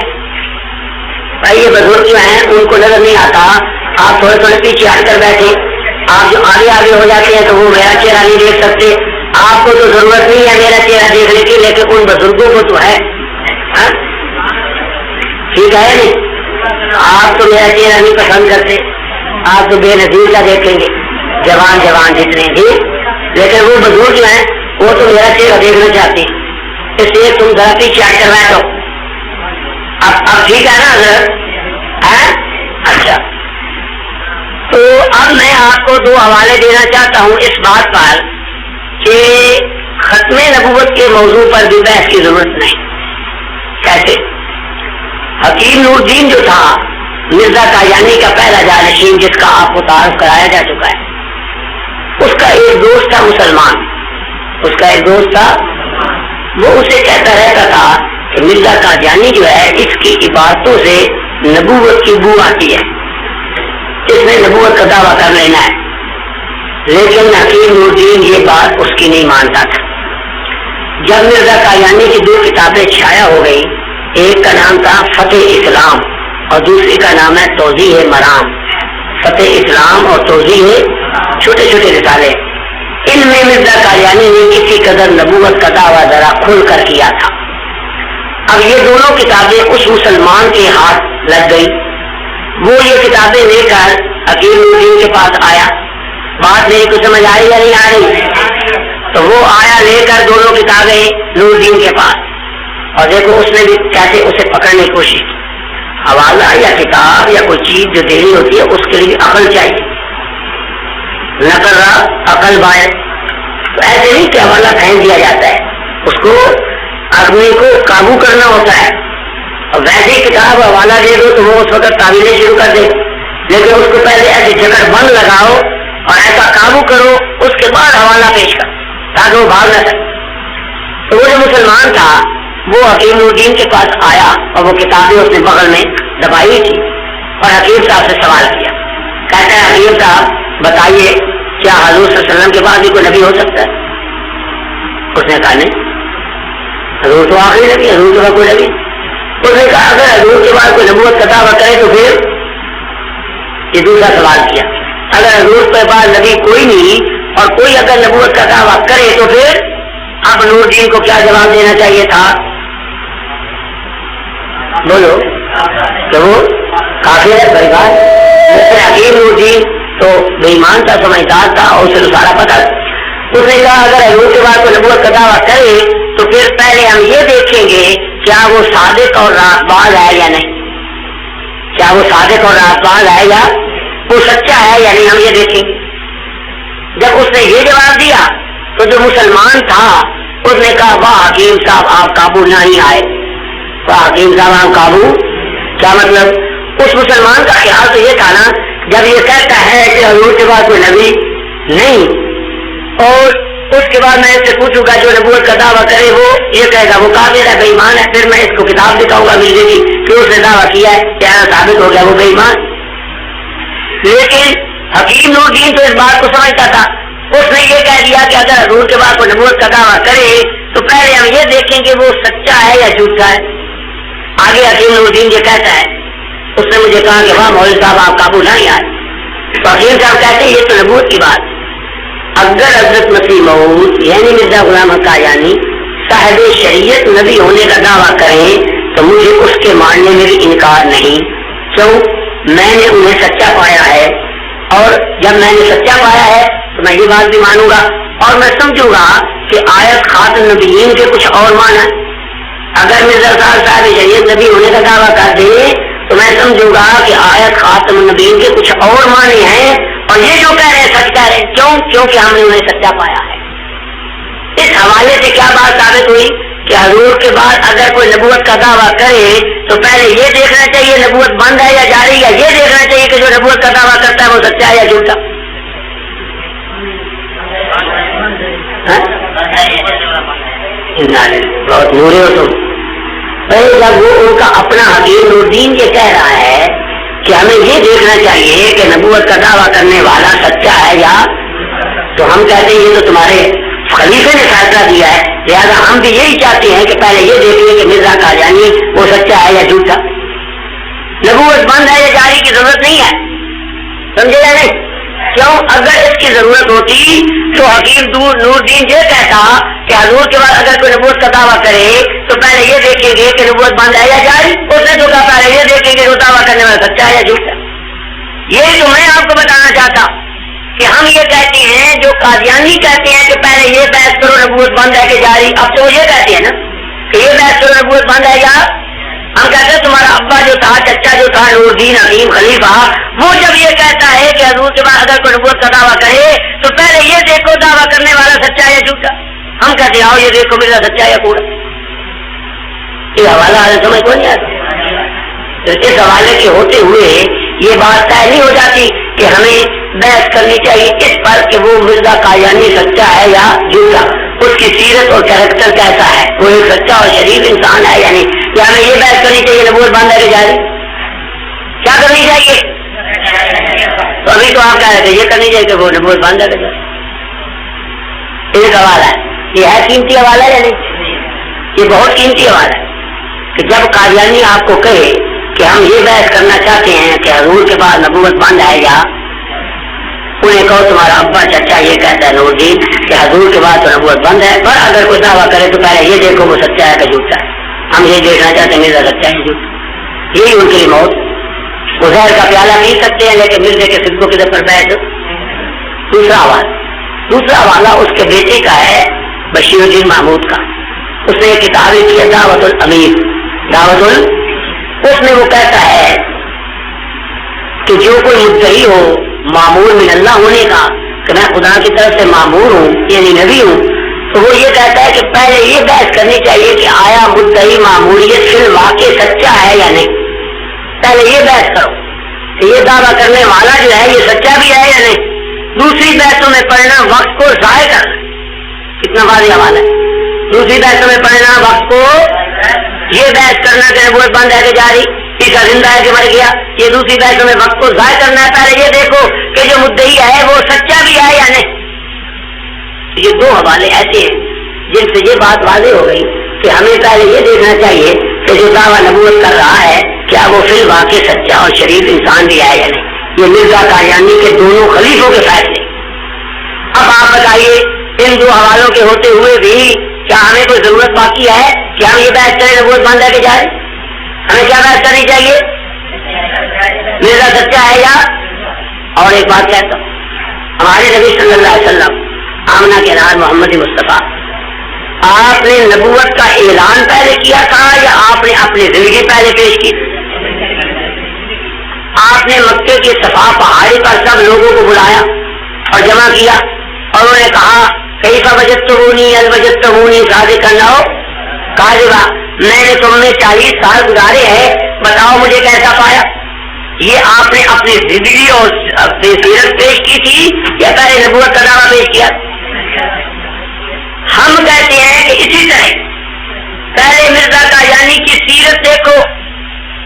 بھائی یہ بزرگ جو ہیں ان کو نظر نہیں آتا، آپ تھوڑے تھوڑے پیچھے ہٹ کر بیٹھے. آپ جو آگے آگے ہو جاتے ہیں تو وہ میرا چہرہ نہیں دیکھ سکتے. آپ کو تو ضرورت نہیں ہے میرا چہرہ دیکھنے کی، لیکن ان بزرگوں کو تو ہے. ٹھیک ہے نہیں؟ آپ تو میرا چہرہ نہیں پسند کرتے، آپ تو بے نظیر کا دیکھیں گے، جوان جتنے بھی، لیکن وہ بزرگ جو ہیں وہ تو میرا چہرہ دیکھنا چاہتے ہیں. اس لیے تم ذرا پیچھے ہٹ کر بیٹھو. اب ٹھیک ہے نا حضرت؟ اچھا، تو اب میں آپ کو 2 حوالے دینا چاہتا ہوں اس بات پر کہ ختم نبوت کے موضوع پر بھی بحث کی ضرورت نہیں. کیسے؟ حکیم نور الدین جو تھا مرزا قادیانی کا پہلا جانشین، جس کا آپ کو تعارف کرایا جا چکا ہے، اس کا ایک دوست تھا مسلمان، اس کا ایک دوست تھا، وہ اسے کہتا رہتا تھا کہ مرزا قادیانی جو ہے اس کی عبادتوں سے نبوت کی بو آتی ہے، اس نے نبوت کا دعویٰ کر لینا ہے. لیکن حکیم نور الدین یہ بات اس کی نہیں مانتا تھا. جب مرزا قادیانی کی 2 کتابیں شائع ہو گئی، ایک کا نام تھا فتح اسلام اور دوسری کا نام ہے توضیح مرام. فتح اسلام اور توضیح چھوٹے چھوٹے رسالے، ان میں مرزا قادیانی نے کسی قدر نبوت کا دعویٰ ذرا کھل کر کیا تھا. اب یہ دونوں کتابیں اس مسلمان کے ہاتھ لگ گئی، وہ یہ کتابیں لے کر حکیم نور الدین کے پاس آیا. بات میری کو سمجھ آئی یا نہیں آ رہی؟ تو وہ آیا لے کر دونوں کتابیں نور الدین کے پاس، اور دیکھو اس نے بھی کیسے اسے پکڑنے کی کوشش کی. حوالہ یا کتاب یا کوئی چیز جو دینی ہوتی ہے اس کے لیے عقل چاہیے، نقل عقل باعث. تو ایسے نہیں کہ حوالہ پھینک دیا جاتا ہے، اس کو آدمی کو قابو کرنا ہوتا ہے. اور ویسے کتاب حوالہ دے دو تو وہ اس وقت تعویلیں شروع کر دے، لیکن اس کو پہلے ایسے جگہ بند لگاؤ اور ایسا قابو کرو، اس کے بعد حوالہ پیش کر تاکہ وہ بھاگ نہ سکے. تو وہ جو مسلمان تھا وہ حکیم نور الدین کے پاس آیا اور وہ کتابیں اس نے بغل میں دبائی تھی اور حکیم صاحب سے سوال کیا. کہتا ہے حکیم صاحب بتائیے کیا حضور صلی اللہ علیہ وسلم کے بعد بھی کوئی نبی ہو سکتا ہے؟ اس نے کہا نہیں، حضور تو آخری نبی، حضور کا کوئی نبی. اس نے کہا اگر حضور کے بعد کوئی نبوت کا دعویٰ کرے تو پھر یہ دوسرا سوال کیا، اگر حضور کے بعد نبی کوئی نہیں اور کوئی اگر نبوت کا دعویٰ کرے تو پھر اب نور الدین کو کیا جواب دینا چاہیے تھا؟ بولو کہ وہ کافر ہے پریوار. لیکن حکیم نور الدین تو بے ایمان تھا، سمجھدار تھا اور اسے تو سارا پتا. اس نے کہا اگر حضور کے بعد کوئی نبوت کا دعویٰ کرے تو پھر پہلے ہم یہ دیکھیں گے کیا وہ صادق اور راست باز ہے یا نہیں، کیا وہ صادق اور راست باز ہے یا وہ سچا ہے یا نہیں، ہم یہ دیکھیں گے۔ جب اس نے یہ جواب دیا تو جو مسلمان تھا اس نے کہا واہ حکیم صاحب آپ قابو نہیں آئے، واہ حکیم صاحب آپ قابو، کیا مطلب اس مسلمان کا خیال تو یہ تھا نا جب یہ کہتا ہے کہ حضور کے بعد کوئی نبی نہیں، اور اس کے بعد میں اس سے پوچھوں گا جو نبوت کا دعویٰ کرے وہ یہ کہے گا وہ کافر ہے، بے ایمان ہے، پھر میں اس کو کتاب دکھاؤں گا مل جائے گی کہ اس نے دعویٰ کیا ہے کیا ثابت ہو گیا وہ بے ایمان۔ لیکن حکیم نور الدین تو اس بات کو سمجھتا تھا، اس نے یہ کہہ دیا کہ اگر حضور کے بعد کوئی نبوت کا دعویٰ کرے تو پہلے ہم یہ دیکھیں گے وہ سچا ہے یا جھوٹا ہے۔ آگے حکیم نور الدین یہ کہتا ہے، اس نے مجھے کہا کہ واہ مولوی صاحب آپ قابو نہیں آئے، تو حکیم صاحب کہتے ہیں یہ تو نبوت کی بات، اگر حضرت مسیح موعود یعنی مرزا غلام حق قادیانی صاحب شریعت نبی ہونے کا دعویٰ کریں تو مجھے اس کے ماننے میں بھی انکار نہیں، کیوں؟ میں نے انہیں سچا پایا ہے، اور جب میں نے سچا پایا ہے تو میں یہ بات بھی مانوں گا، اور میں سمجھوں گا کہ آیت خاتم نبیین کے کچھ اور معنی، اگر مرزا صاحب شریعت نبی ہونے کا دعویٰ کر دے تو میں سمجھوں گا کہ آیت خاتم النبیین کے کچھ اور معنی ہیں، اور یہ جو کہہ رہے ہیں سچ کہہ رہے ہیں، کیوں؟ کیونکہ ہم نے انہیں سچا پایا ہے۔ اس حوالے سے کیا بات ثابت ہوئی کہ حضور کے بعد اگر کوئی نبوت کا دعویٰ کرے تو پہلے یہ دیکھنا چاہیے نبوت بند ہے یا جاری، یا یہ دیکھنا چاہیے کہ جو نبوت کا دعویٰ کرتا ہے وہ سچا ہے یا جھوٹا۔ بہت نورے ہو تم۔ جب وہ ان کا اپنا حکیم نور الدین یہ کہہ رہا ہے کہ ہمیں یہ دیکھنا چاہیے کہ نبوت کا دعویٰ کرنے والا سچا ہے یا، تو ہم کہتے ہیں یہ تو تمہارے خلیفے نے فیصلہ دیا ہے، لہٰذا ہم بھی یہی چاہتے ہیں کہ پہلے یہ دیکھیں کہ مرزا قادیانی وہ سچا ہے یا جھوٹا۔ نبوت بند ہے یا جاری کی ضرورت نہیں ہے، سمجھے یا نہیں؟ کیوں؟ اگر اس کی ضرورت ہوتی تو حکیم نور الدین یہ کہتا کہ حضور کے بعد اگر کوئی نبوت کا دعویٰ کرے تو پہلے یہ دیکھیں گے کہ نبوت بند ہے یا جاری، اس نے جو کہا پہلے یہ دیکھیں گے وہ دعویٰ کرنے والا سچا ہے یا جھوٹا۔ یہی تو میں آپ کو بتانا چاہتا کہ ہم یہ کہتے ہیں جو قادیانی کہتے ہیں کہ پہلے یہ بحث کرو نبوت بند ہے کہ جاری، اب تو وہ یہ کہتے ہیں نا کہ یہ بحث کرو نبوت بند ہے یا، ہم کہتے ہیں تمہارا ابا جو تھا چچا جو تھا نور الدین حکیم خلیفہ، وہ جب یہ کہتا ہے کہ حضور کے بعد اگر کوئی نبوت کا دعویٰ کرے تو پہلے یہ دیکھو دعویٰ کرنے والا سچا یا جھوٹا، ہم کہتے ہیں آؤ یہ دیکھو میرا سچا یا کوڑا۔ یہ حوالہ سمجھ کو نہیں آتا، اس حوالے کے ہوتے ہوئے یہ بات طے نہیں ہو جاتی کہ ہمیں بحث کرنی چاہیے اس پر کہ وہ مرزا قادیانی سچا ہے یا جھوٹا، اس کی سیرت اور کیریکٹر کیسا ہے، وہ ایک سچا اور شریف انسان ہے یا نہیں، یا ہمیں یہ بحث کرنی چاہیے نبوت بند ہے کہ جاری، کیا کرنی چاہیے؟ تو ابھی تو آپ کہہ رہے تھے یہ کرنی چاہیے کہ وہ نبوت بند ہے کہ جاری۔ ایک حوالہ ہے، یہ ہے قیمتی حوالہ ہے یا نہیں؟ یہ بہت قیمتی حوالہ ہے کہ جب قادیانی آپ کو کہے کہ ہم یہ بحث کرنا چاہتے ہیں کہ حضور کے بعد نبوت بند ہے یا، انہیں کہو تمہارا ابا چچا یہ کہتا ہے نور الدین کہ حضور کے بعد تو نبوت بند ہے، پر اگر کوئی دعویٰ کرے تو پہلے یہ دیکھو وہ سچا ہے کہ جھوٹا ہے، ہم یہ دیکھنا چاہتے ہیں مرزا سچا ہے جھوٹا۔ یہی ان کے لیے موت، وہ زہر کا پیالہ پی سکتے ہیں لیکن مرزے کے صدقوں کی طرف بیٹھ۔ دوسرا حوالہ اس کے بیٹے کا ہے بشیر الدین محمود کا، اس نے ایک کتاب لکھی ہے دعوت الامیر، اس میں وہ کہتا ہے کہ جو کوئی مدعی ہو معمور من اللہ ہونے کا کہ میں خدا کی طرف سے معمور ہوں یعنی نبی ہوں، تو وہ یہ کہتا ہے کہ پہلے یہ بحث کرنی چاہیے کہ آیا مدعی معموریت فی الواقع سچا ہے یا نہیں، پہلے یہ بحث کرو کہ یہ دعویٰ کرنے والا جو ہے یہ سچا بھی ہے یا نہیں۔ دوسری بحثوں میں پڑھنا وقت کو ضائع کرنا، کتنا واضح حوالہ ہے، دوسری بحثوں میں پڑھنا وقت کو، یہ بحث کرنا کہ نبوت بند ہے کہ جاری، عیسیٰ زندہ ہے کہ مر گیا، یہ دوسری بحثوں میں وقت کو ضائع کرنا ہے، پہلے یہ دیکھو کہ جو مدعی ہے وہ سچا بھی ہے یا نہیں۔ یہ دو حوالے ایسے ہیں جن سے یہ بات واضح ہو گئی کہ ہمیں پہلے یہ دیکھنا چاہیے کہ جو دعویٰ نبوت کر رہا ہے کیا وہ فی الواقع سچا اور شریف انسان بھی ہے یا نہیں۔ یہ مرزا قادیانی کے دونوں خلیفوں کے فیصلے۔ اب آپ بتائیے ان دو حوالوں کے ہوتے ہوئے بھی کیا ہمیں کوئی ضرورت باقی ہے کہ ہم یہ بحث کریں نبوت بند ہے کہ جائے؟ ہمیں کیا بحث کرنی چاہیے؟ مرزا سچا ہے یا؟ اور ایک بات کہتا ہوں، ہمارے نبی صلی اللہ علیہ وسلم آمنہ کے نام محمد مصطفیٰ آپ نے نبوت کا اعلان پہلے کیا تھا یا آپ نے اپنی زندگی پہلے پیش کی؟ آپ نے مکے کی صفا پہاڑی پر سب لوگوں کو بلایا اور جمع کیا اور انہوں نے کہا کیفا وجدتمونی الوجدتمونی صادقا او کاذبا، میں نے تم میں 40 سال گزارے ہیں، بتاؤ مجھے کیسا پایا؟ یہ آپ نے اپنی زندگی اور اپنی سیرت پیش کی تھی یا پہلے نبوت کا دعویٰ پیش کیا؟ ہم کہتے ہیں کہ اسی طرح پہلے مرزا قادیانی کی سیرت دیکھو،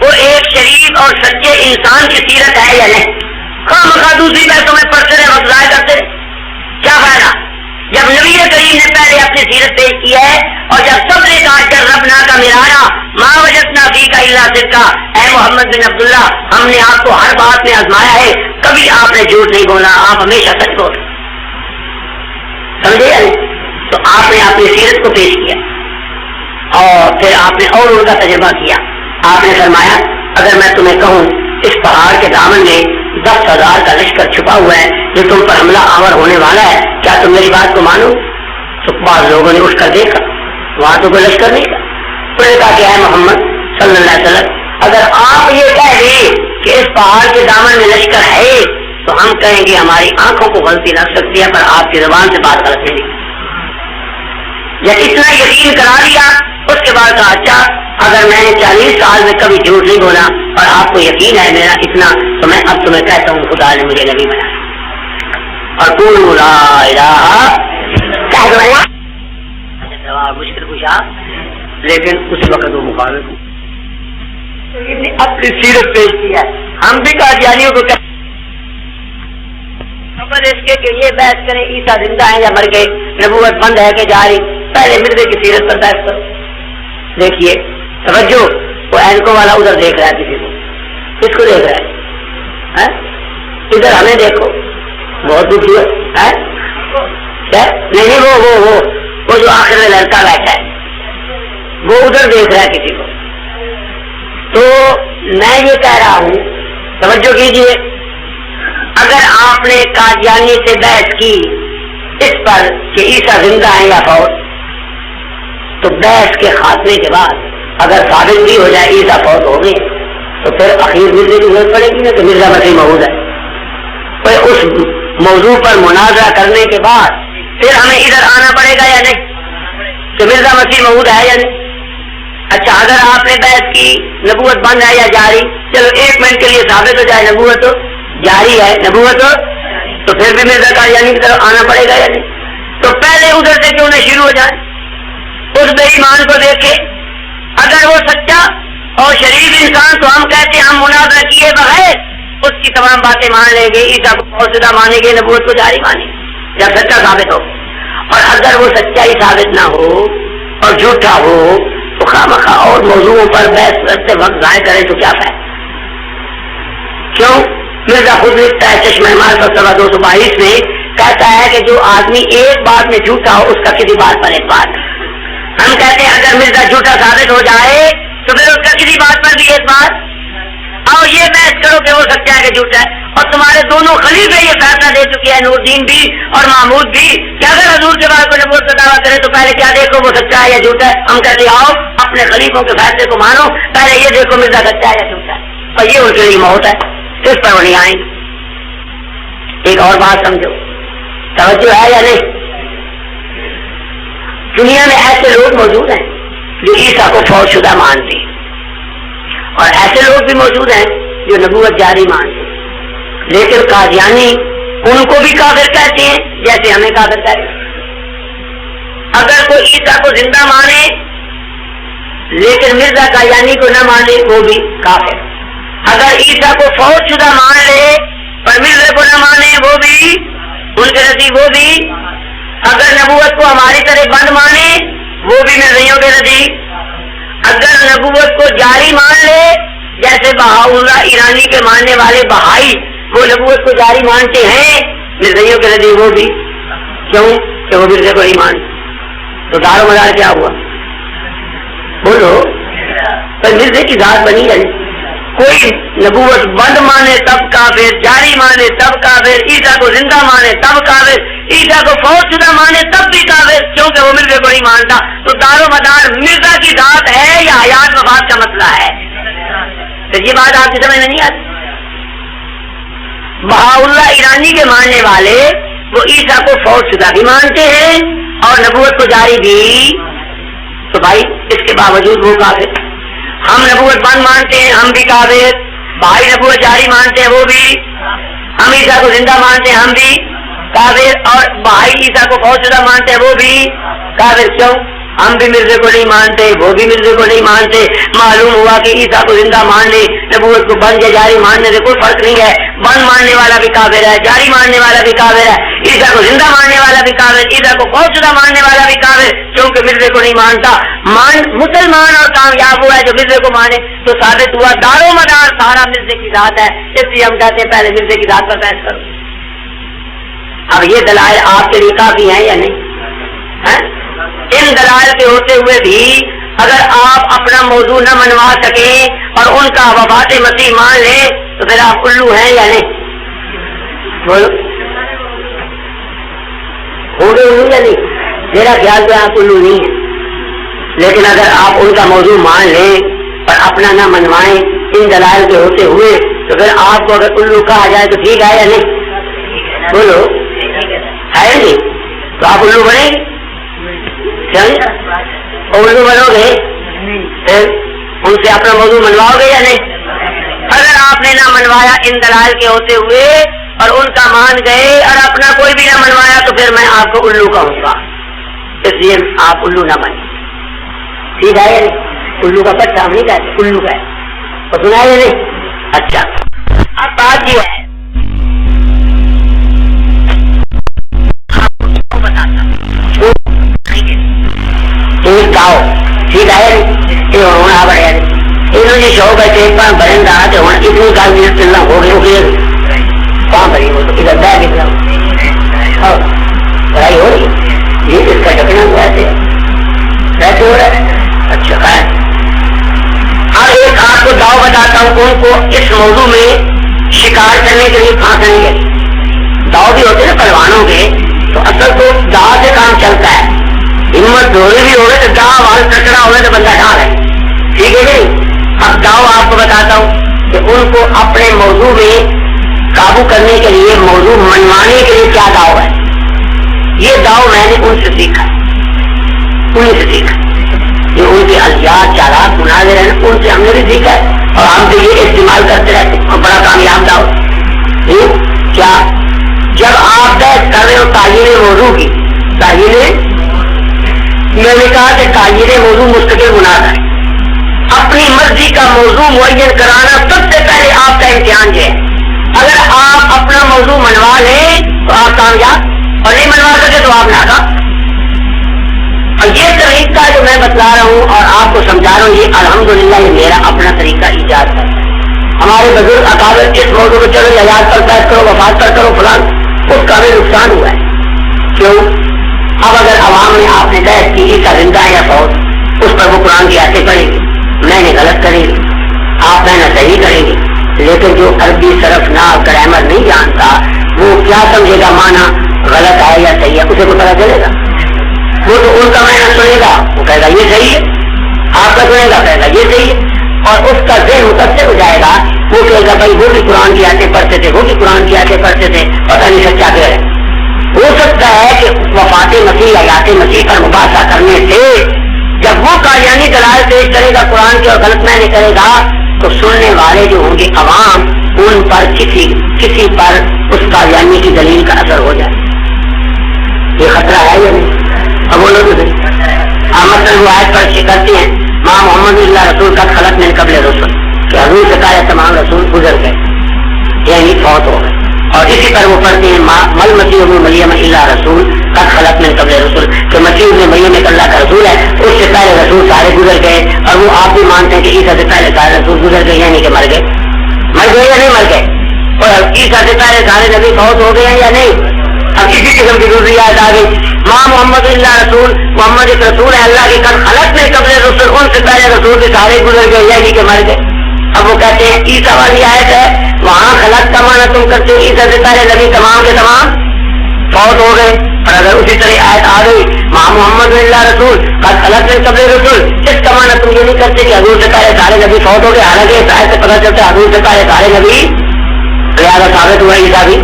وہ ایک شریف اور سچے انسان کی سیرت ہے یا نہیں؟ خواہ دوسری پیسوں میں پڑھتے رہے، وقت ضائع کرتے رہے، کیا فائدہ؟ جب نبی کریم نے پہلے اپنی سیرت پیش کی ہے اور جب سب نے کہا کر ربنا کا میرا ماں وجدنا فیک الا صدقا، اے محمد بن عبداللہ ہم نے آپ کو ہر بات میں آزمایا ہے، کبھی آپ نے جھوٹ نہیں بولا، آپ ہمیشہ سچ بولے، سمجھے؟ تو آپ نے اپنی سیرت کو پیش کیا اور پھر آپ نے اور ان کا تجربہ کیا۔ آپ نے فرمایا اگر میں تمہیں کہوں اس پہاڑ کے دامن میں 10,000 کا لشکر چھپا ہوا ہے جو تم پر حملہ آور ہونے والا ہے، کیا تم میری بات کو مانو؟ تو بعض لوگوں نے اٹھ کر دیکھا، وہاں تو کوئی لشکر نہیں تھا۔ انہوں نے کہا کہ اے محمد صلی اللہ علیہ وسلم اگر آپ یہ کہہ دیں کہ اس پہاڑ کے دامن میں لشکر ہے تو ہم کہیں گے ہماری آنکھوں کو غلطی لگ سکتی ہے، پر آپ کی زبان سے بات غلط نہیں۔ یا اتنا یقین کرا دیا، اس کے بعد کہا اچھا اگر میں نے 40 سال میں کبھی جھوٹ نہیں بولا اور آپ کو یقین ہے میرا اتنا، تو میں اب تمہیں کہتا ہوں خدا نے مجھے نبی بنایا اور قولوا لا الہ کہہ دو۔ جواب مشکل کشا، لیکن اس وقت وہ مخالف نے اپنی سیرت پیش کی ہے۔ ہم بھی قادیانیوں کو خبر اس کے کہ یہ بحث کریں عیسیٰ زندہ ہے یا مر گئے، نبوت بند ہے کہ جاری، پہلے مرزے کی سیرت پر بحث کرو۔ دیکھیے توجہ، وہ اینکو والا ادھر دیکھ رہا ہے، کسی کو کس کو دیکھ رہا ہے؟ ادھر ہمیں دیکھو، بہت دکھی ہے نہیں، وہ جو آخر میں لڑکا بیٹھا ہے وہ ادھر دیکھ رہا ہے کسی کو۔ تو میں یہ کہہ رہا ہوں توجہ کیجیے، اگر آپ نے قادیانی سے بحث کی اس پر کہ عیسیٰ زندہ ہے یا فوت، تو بحث کے خاتمے کے بعد اگر ثابت بھی ہو جائے عیسیٰ فوت ہو گئے تو پھر اخیر مرزے کی ضرورت پڑے گی نا کہ مرزا مسیح موعود ہے۔ پھر اس موضوع پر مناظرہ کرنے کے بعد پھر ہمیں ادھر آنا پڑے گا یا نہیں کہ مرزا مسیح موعود ہے یا نہیں؟ اچھا اگر آپ نے بحث کی نبوت بند ہے یا جاری، چلو 1 منٹ کے لیے ثابت ہو جائے نبوت جاری ہے، نبوت تو پھر بھی مرزا قادیانی کی طرف آنا پڑے گا یا نہیں؟ تو پہلے ادھر سے کیوں نہ شروع ہو جائے؟ اس بے ایمان کو دیکھے، اگر وہ سچا اور شریف انسان تو ہم کہتے ہیں ہم مناظرہ کیے بغیر اس کی تمام باتیں مان لیں گے، عیسیٰ کو موجودہ مانیں گے، نبوت کو جاری مانیں گے جب سچا ثابت ہو۔ اور اگر وہ سچائی ثابت نہ ہو اور جھوٹا ہو تو خواہ اور موضوعوں پر بحث کرتے وقت ضائع کریں تو کیا فائدہ؟ کیوں؟ مرزا خود لکھتا ہے چشمہ معرفت صفحہ 222 میں، کہتا ہے کہ جو آدمی ایک بات میں جھوٹا ہو اس کا کسی بات پر اعتبار۔ ہم کہتے ہیں اگر مرزا جھوٹا ثابت ہو جائے تو پھر اس کا کسی بات پر بھی اعتبار۔ اور یہ بحث کرو کہ وہ سچا ہے کہ جھوٹا ہے، اور تمہارے دونوں خلیفے یہ فیصلہ دے چکے ہیں، نور الدین بھی اور محمود بھی، کہ اگر حضور کے بعد کوئی نبوت کا دعویٰ کرے تو پہلے کیا دیکھو وہ سچا ہے یا جھوٹا ہے۔ ہم کہتے ہیں آؤ اپنے خلیفوں کے فیصلے کو مانو، پہلے یہ دیکھو مرزا سچا ہے یا جھوٹا ہے، اور یہ ان کے لیے موت ہے، اس پر وہ نہیں آئیں گے۔ ایک اور بات سمجھو، توجہ ہے یا نہیں؟ دنیا میں ایسے لوگ موجود ہیں جو عیسیٰ کو فوت شدہ مانتے ہیں، اور ایسے لوگ بھی موجود ہیں جو نبوت جاری مانتے ہیں، لیکن قادیانی ان کو بھی کافر کہتے ہیں جیسے ہمیں کافر کہتے ہیں۔ اگر کوئی عیسیٰ کو زندہ مانے لیکن مرزا قادیانی کو نہ مانے وہ بھی کافر، اگر عیسیٰ کو فوت شدہ مان لے اور مرزا کو نہ مانے وہ بھی ان کے نزدیک، وہ بھی اگر نبوت کو ہماری طرح بند مانے وہ بھی مرزائیوں کے نزدیک، اگر نبوت کو جاری مان لے جیسے بہاؤلہ ایرانی کے ماننے والے بہائی وہ نبوت کو جاری مانتے ہیں مرزائیوں کے نزدیک وہ بھی، کیوں کہ وہ مرزے کو نہیں مانتے۔ تو دار و مدار کیا ہوا؟ بولو، پر مرزے کی ذات بنی ہے، کوئی نبوت بند مانے تب کافر، جاری مانے تب کافر، عیسیٰ کو زندہ مانے تب کافر، عیسیٰ کو فوت شدہ مانے تب بھی کافر، کیونکہ وہ مرزے کو نہیں مانتا. تو دار و مدار مرزا کی ذات ہے یا حیات وفات کا مسئلہ ہے؟ تو یہ بات آپ کی سمجھ میں نہیں آتی. بہاءاللہ ایرانی کے ماننے والے وہ عیسیٰ کو فوت شدہ بھی مانتے ہیں اور نبوت کو جاری بھی. تو بھائی اس کے باوجود وہ کافر. ہم نبوت بند مانتے ہیں، ہم بھی کافر. بھائی نبوت جاری مانتے ہیں، وہ بھی. ہم عیسیٰ کو زندہ مانتے ہیں، ہم بھی کافر. اور بھائی عیسیٰ کو فوت شدہ مانتے ہیں، وہ بھی کافر. کیوں؟ ہم بھی مرزے کو نہیں مانتے، وہ بھی مرزے کو نہیں مانتے. معلوم ہوا کہ عیسیٰ کو زندہ مان لے، نبوت کو بند یا جاری ماننے سے کوئی فرق نہیں ہے. بند ماننے والا بھی کافر ہے، جاری ماننے والا بھی کافر ہے. عیسیٰ کو زندہ ماننے والا بھی کافر، عیسیٰ کو فوت شدہ ماننے والا بھی کافر، کیونکہ مرزے کو نہیں مانتا. مسلمان اور کامیاب ہوا ہے جو مرزے کو مانے. تو ثابت ہوا دار و مدار سارا مرزے کی ذات ہے. اس لیے ہم کہتے ہیں پہلے مرزے کی ذات پر بحث کرو. اب یہ دلائل آپ کے لیے کافی ہیں یا نہیں؟ ان دلائل کے ہوتے ہوئے بھی اگر آپ اپنا موضوع نہ منوا سکیں اور ان کا وفات مسیح مان لیں تو پھر آپ الو ہیں یا نہیں؟ بولو ہو گئے الو یا نہیں؟ میرا خیال تو آپ الو نہیں ہیں. لیکن اگر آپ ان کا موضوع مان لیں اور اپنا نہ منوائیں ان دلائل کے ہوتے ہوئے تو پھر آپ کو اگر الو کہا جائے تو ٹھیک ہے یا نہیں؟ بولو ہے نہیں؟ تو آپ الو بنیں گے؟ اردو بنو گے پھر ان سے اپنا موضوع منواؤ گے یا نہیں؟ اگر آپ نے نہ منوایا ان دلائل کے ہوتے ہوئے اور ان کا مان گئے اور اپنا کوئی بھی نہ منوایا تو پھر میں آپ کو الو کہوں گا. اس لیے آپ الو نہ بنیں. ٹھیک ہے یا نہیں؟ الو کا پٹا ہم نہیں کہتے، الو کا ہے تو سنا یا نہیں؟ اچھا اب بات یہ ہے ایک گاؤ ٹھیک ہے یہ ہونا بڑھیا انہوں نے شوق ہے کہ بڑھن رہا تو ہوں اتنی گل میں چلنا ہو گئی کہاں بڑی ہو تو ادھر بہ نکلا پڑھائی ہو رہی یہ اس کا ڈکنا ویسے ویسے ہو رہا ہے. اچھا ہے. اب ایک آپ کو داؤ بتاتا ہوں ان کو اس موضوع میں شکار کرنے کے لیے پھانسنے کے داؤ بھی ہوتے ہیں پہلوانوں کے. تو اصل تو داؤ سے کام چلتا ہے. ہمت دوڑی بھی ہوگی تو داؤ وال کچڑا ہوگا تو بندہ ڈال ہے. ٹھیک ہے جی. اب داؤ آپ کو بتاتا ہوں کہ ان کو اپنے موضوع میں قابو کرنے کے لیے موضوع منوانے کے لیے کیا داؤ ہے. یہ داؤ میں نے ان سے سیکھا یہ ان کے الجات چالات مناظر ہیں ان سے ہم نے بھی سیکھا ہے اور ہم تو یہ استعمال کرتے رہتے ہیں. بڑا کامیاب داؤ کیا جب آپ بحث کر رہے ہو تعین موضوع کی میں نے کہا کہ تعین موضوع مستقل مناظر ہے. اپنی مرضی کا موضوع معین کرانا سب سے پہلے آپ کا امتحان یہ ہے. اگر آپ اپنا موضوع منوا لیں تو آپ کامیاب اور نہیں منوا سکے تو آپ ناکام. اور یہ طریقہ جو میں بتلا رہا ہوں اور آپ کو سمجھا رہا ہوں یہ الحمدللہ یہ میرا اپنا طریقہ ایجاد ہے. ہمارے بزرگ اکابر اس موضوع کو چلو حیات پر فیص کرو وفات پر کرو فلان اس کا بھی نقصان ہوا ہے. کیوں؟ اب اگر عوام نے آپ نے بحث کی عیسیٰ زندہ یا فوت اس پر وہ قرآن کی آیتیں پڑھیں گے میں نے غلط کریں گے آپ میں نے صحیح کریں گے. لیکن جو عربی صرف نحو گرامر نہیں جانتا وہ کیا سمجھے گا معنی غلط ہے یا صحیح ہے اسے کو پتا چلے گا. وہ تو ان کا معنی سنے گا وہ کہے گا یہ صحیح ہے آپ کا سنے گا کہے گا یہ صحیح ہے اور اس کا ذہن متاثر ہو جائے گا. وہ کہے گا بھائی وہ بھی قرآن کی آیتیں پڑھتے تھے وہ بھی قرآن کی آیتیں پڑھتے تھے پتہ نہیں سچا کیا ہے. ہو سکتا ہے کہ وفات مسیح حیات مسیح پر مباحثہ کرنے سے جب وہ قادیانی دلائل پیش کرے گا قرآن کے اور غلط معنی کرے گا تو سننے والے جو ہوں گے عوام ان پر کسی پر اس قادیانی کی دلیل کا اثر ہو جائے. یہ خطرہ ہے یا نہیں؟ اب وہ لوگ احمد روایت پر کرتے ہیں ماں محمد اللہ رسول کا خلق میں قبل رسول کہ حضور سے پہلے تمام رسول گزر گئے یعنی فوت ہو گئے. اور اسی پر وہ پڑھتے ہیں مل مسیح ابن مریم اللہ رسول کا خلق میں قبل رسول کہ مسیح ابن مریم ایک اللہ کا رسول ہے اس سے پہلے رسول سارے گزر گئے. اور وہ آپ بھی مانتے ہیں کہ عیسیٰ سے پہلے سارے رسول گزر گئے یعنی کہ مر گئے یا نہیں مر گئے. اور عیسیٰ سے پہلے سارے نبی فوت ہو گئے ہیں یا نہیں. اب اسی قسم کی ضروریات آ گئی. ماں محمد اللہ رسول محمد ایک رسول ہے اللہ کے خلق میں قبل رسول ان سے پہلے رسول کے سارے گزر گئے یعنی کہ مر گئے. اب وہ کہتے ہیں عیسیٰ والی آیت ہے وہاں خلق کا معنی تم کرتے ہو عیسیٰ سے پہلے نبی تمام کے تمام فوت ہو گئے، اور اگر اسی طرح آیت آ گئی ماں محمد اللہ رسول قد خلق من قبل رسول، اس کا معنی تم یہ نہیں کرتے کہ حضور سے پہلے سارے نبی فوت ہو گئے، حالانکہ اس آیت سے پتہ چلتا ہے حضور سے پہلے سارے نبی لہٰذا ثابت ہوا عیسیٰ بھی۔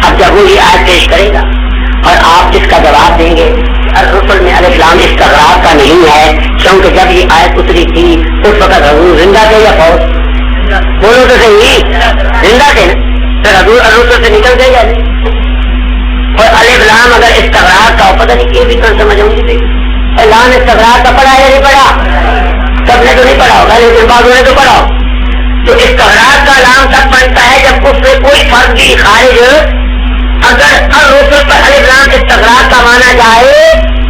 اب جب وہ یہ آیت پیش کرے گا اور آپ اس کا جواب دیں گے الرسل میں الف لام استغراق کا نہیں ہے، کیونکہ جب یہ آیت اتری تھی اس وقت حضور زندہ تھے یا فوت؟ بولو تو صحیح، زندہ تھے نا، پھر حضور الرسل سے نکل گئے یا نہیں؟ اور الف لام اگر استغراق کا پتہ نہیں یہ بھی تو سمجھوں گی لام استغراق کا پڑھا یا نہیں پڑھا؟ سب نے تو نہیں پڑھا ہوگا لیکن بعضوں نے تو پڑھا ہو۔ تو استغراق کا لام تب بنتا ہے جب اس سے کوئی فرق بھی خارج، اگر الرسل پر الف لام استغراق کا مانا جائے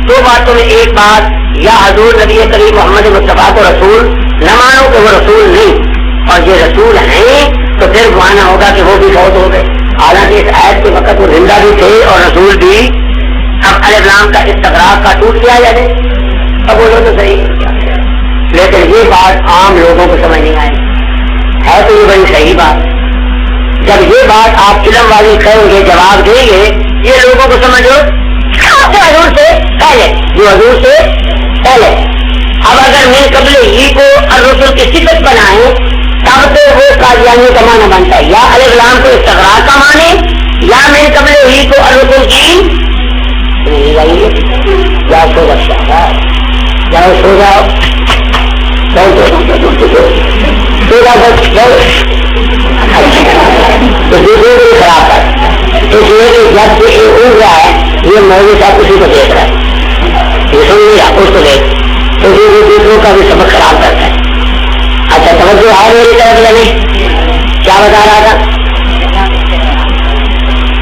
دو باتوں میں ایک بات، یا حضور نبی کریم محمد مصطفیٰ کو رسول نہ مانو کہ وہ رسول نہیں، اور یہ رسول ہیں تو پھر مانا ہوگا کہ وہ بھی فوت ہو گئے، حالانکہ اس آیت کے وقت وہ زندہ بھی تھے اور رسول بھی۔ اب الف لام کا استغراق کا ٹوٹ گیا یا نہیں؟ اب بولو تو صحیح، لیکن یہ بات عام لوگوں کو سمجھ نہیں آئی ہے، تو یہ بڑی صحیح بات۔ جب یہ بات آپ علم والی کہیں گے جواب دیں گے یہ لوگوں کو سمجھو حضور سے پہلے، جو حضور سے پہلے، اب اگر من قبل ہی کو الرسل کی صفت بنائیں تب تو وہ قادیانی کا معنی بنتا ہے، یا الف لام کو استغراق کا معنی یا من قبل ہی کو الرسل کی۔ جاؤ سو جاؤ، جاؤ سو جاؤ، تو دوسرے کو خراب کر، اس لیے کہ جب یہ اڑ رہا ہے یہ مولوی صاحب اسی کو دیکھ رہا ہے، یہ سن لیا اس کو دیکھ، تو یہ دوسروں کا بھی سبق خراب کرتا ہے۔ اچھا توجہ ہے میری طرف یا نہیں؟ کیا بتا رہا تھا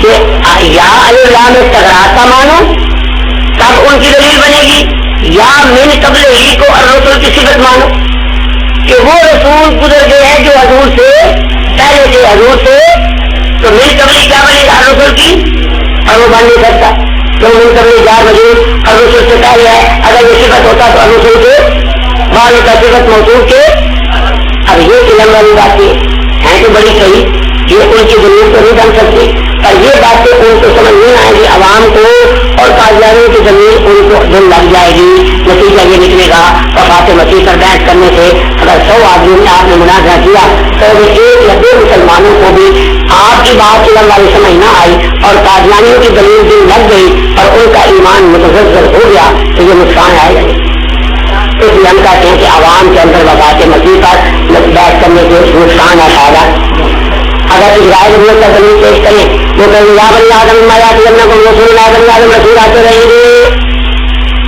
کہ یا الف لام استغراق کا مانو تب ان کی دلیل بنے گی، یا من قبل ہی کو الرسل کی صفت مانو کہ وہ رسول گزر گئے ہیں جو حضور سے پہلے تھے، حضور سے، تو من قبل کیا بنے گا الرسل کی، اور وہ بن نہیں سکتا تو من قبل جا وجود الرسل سے پہلے ہے، اگر یہ صفت ہوتا تو الرسل کے بعد ہوتا صفت موصوف کے۔ اب یہ علم والی باتیں ہیں تو بڑی صحیح، یہ ان کی دلیل تو نہیں بن سکتی، اور یہ باتیں ان کو سمجھ نہیں آئے گی عوام کو، اور قادیانیوں کی زمین ان کو دل لگ جائے گی، نتیجہ یہ نکلے گا وفات مسیح پر بحث کرنے سے اگر 100 آدمی نے آپ نے مناظرہ کیا تو ایک یا دو مسلمانوں کو بھی آپ کی بات علم والی سمجھ نہ آئی اور قادیانیوں کی دلیل دل لگ گئی اور ان کا ایمان متزلزل ہو گیا تو یہ نقصان آئے گا۔ اس لیے ہم کہتے ہیں کہ عوام کے اندر وفات مسیح پر بحث کرنے کے نقصان آتا ہے۔ اگر اسرائیل بھی کا دلیل پیش کریں وہ کہیں یا بنی آدم مایات کو رسول بنی آدم رسول آتے رہیں گے،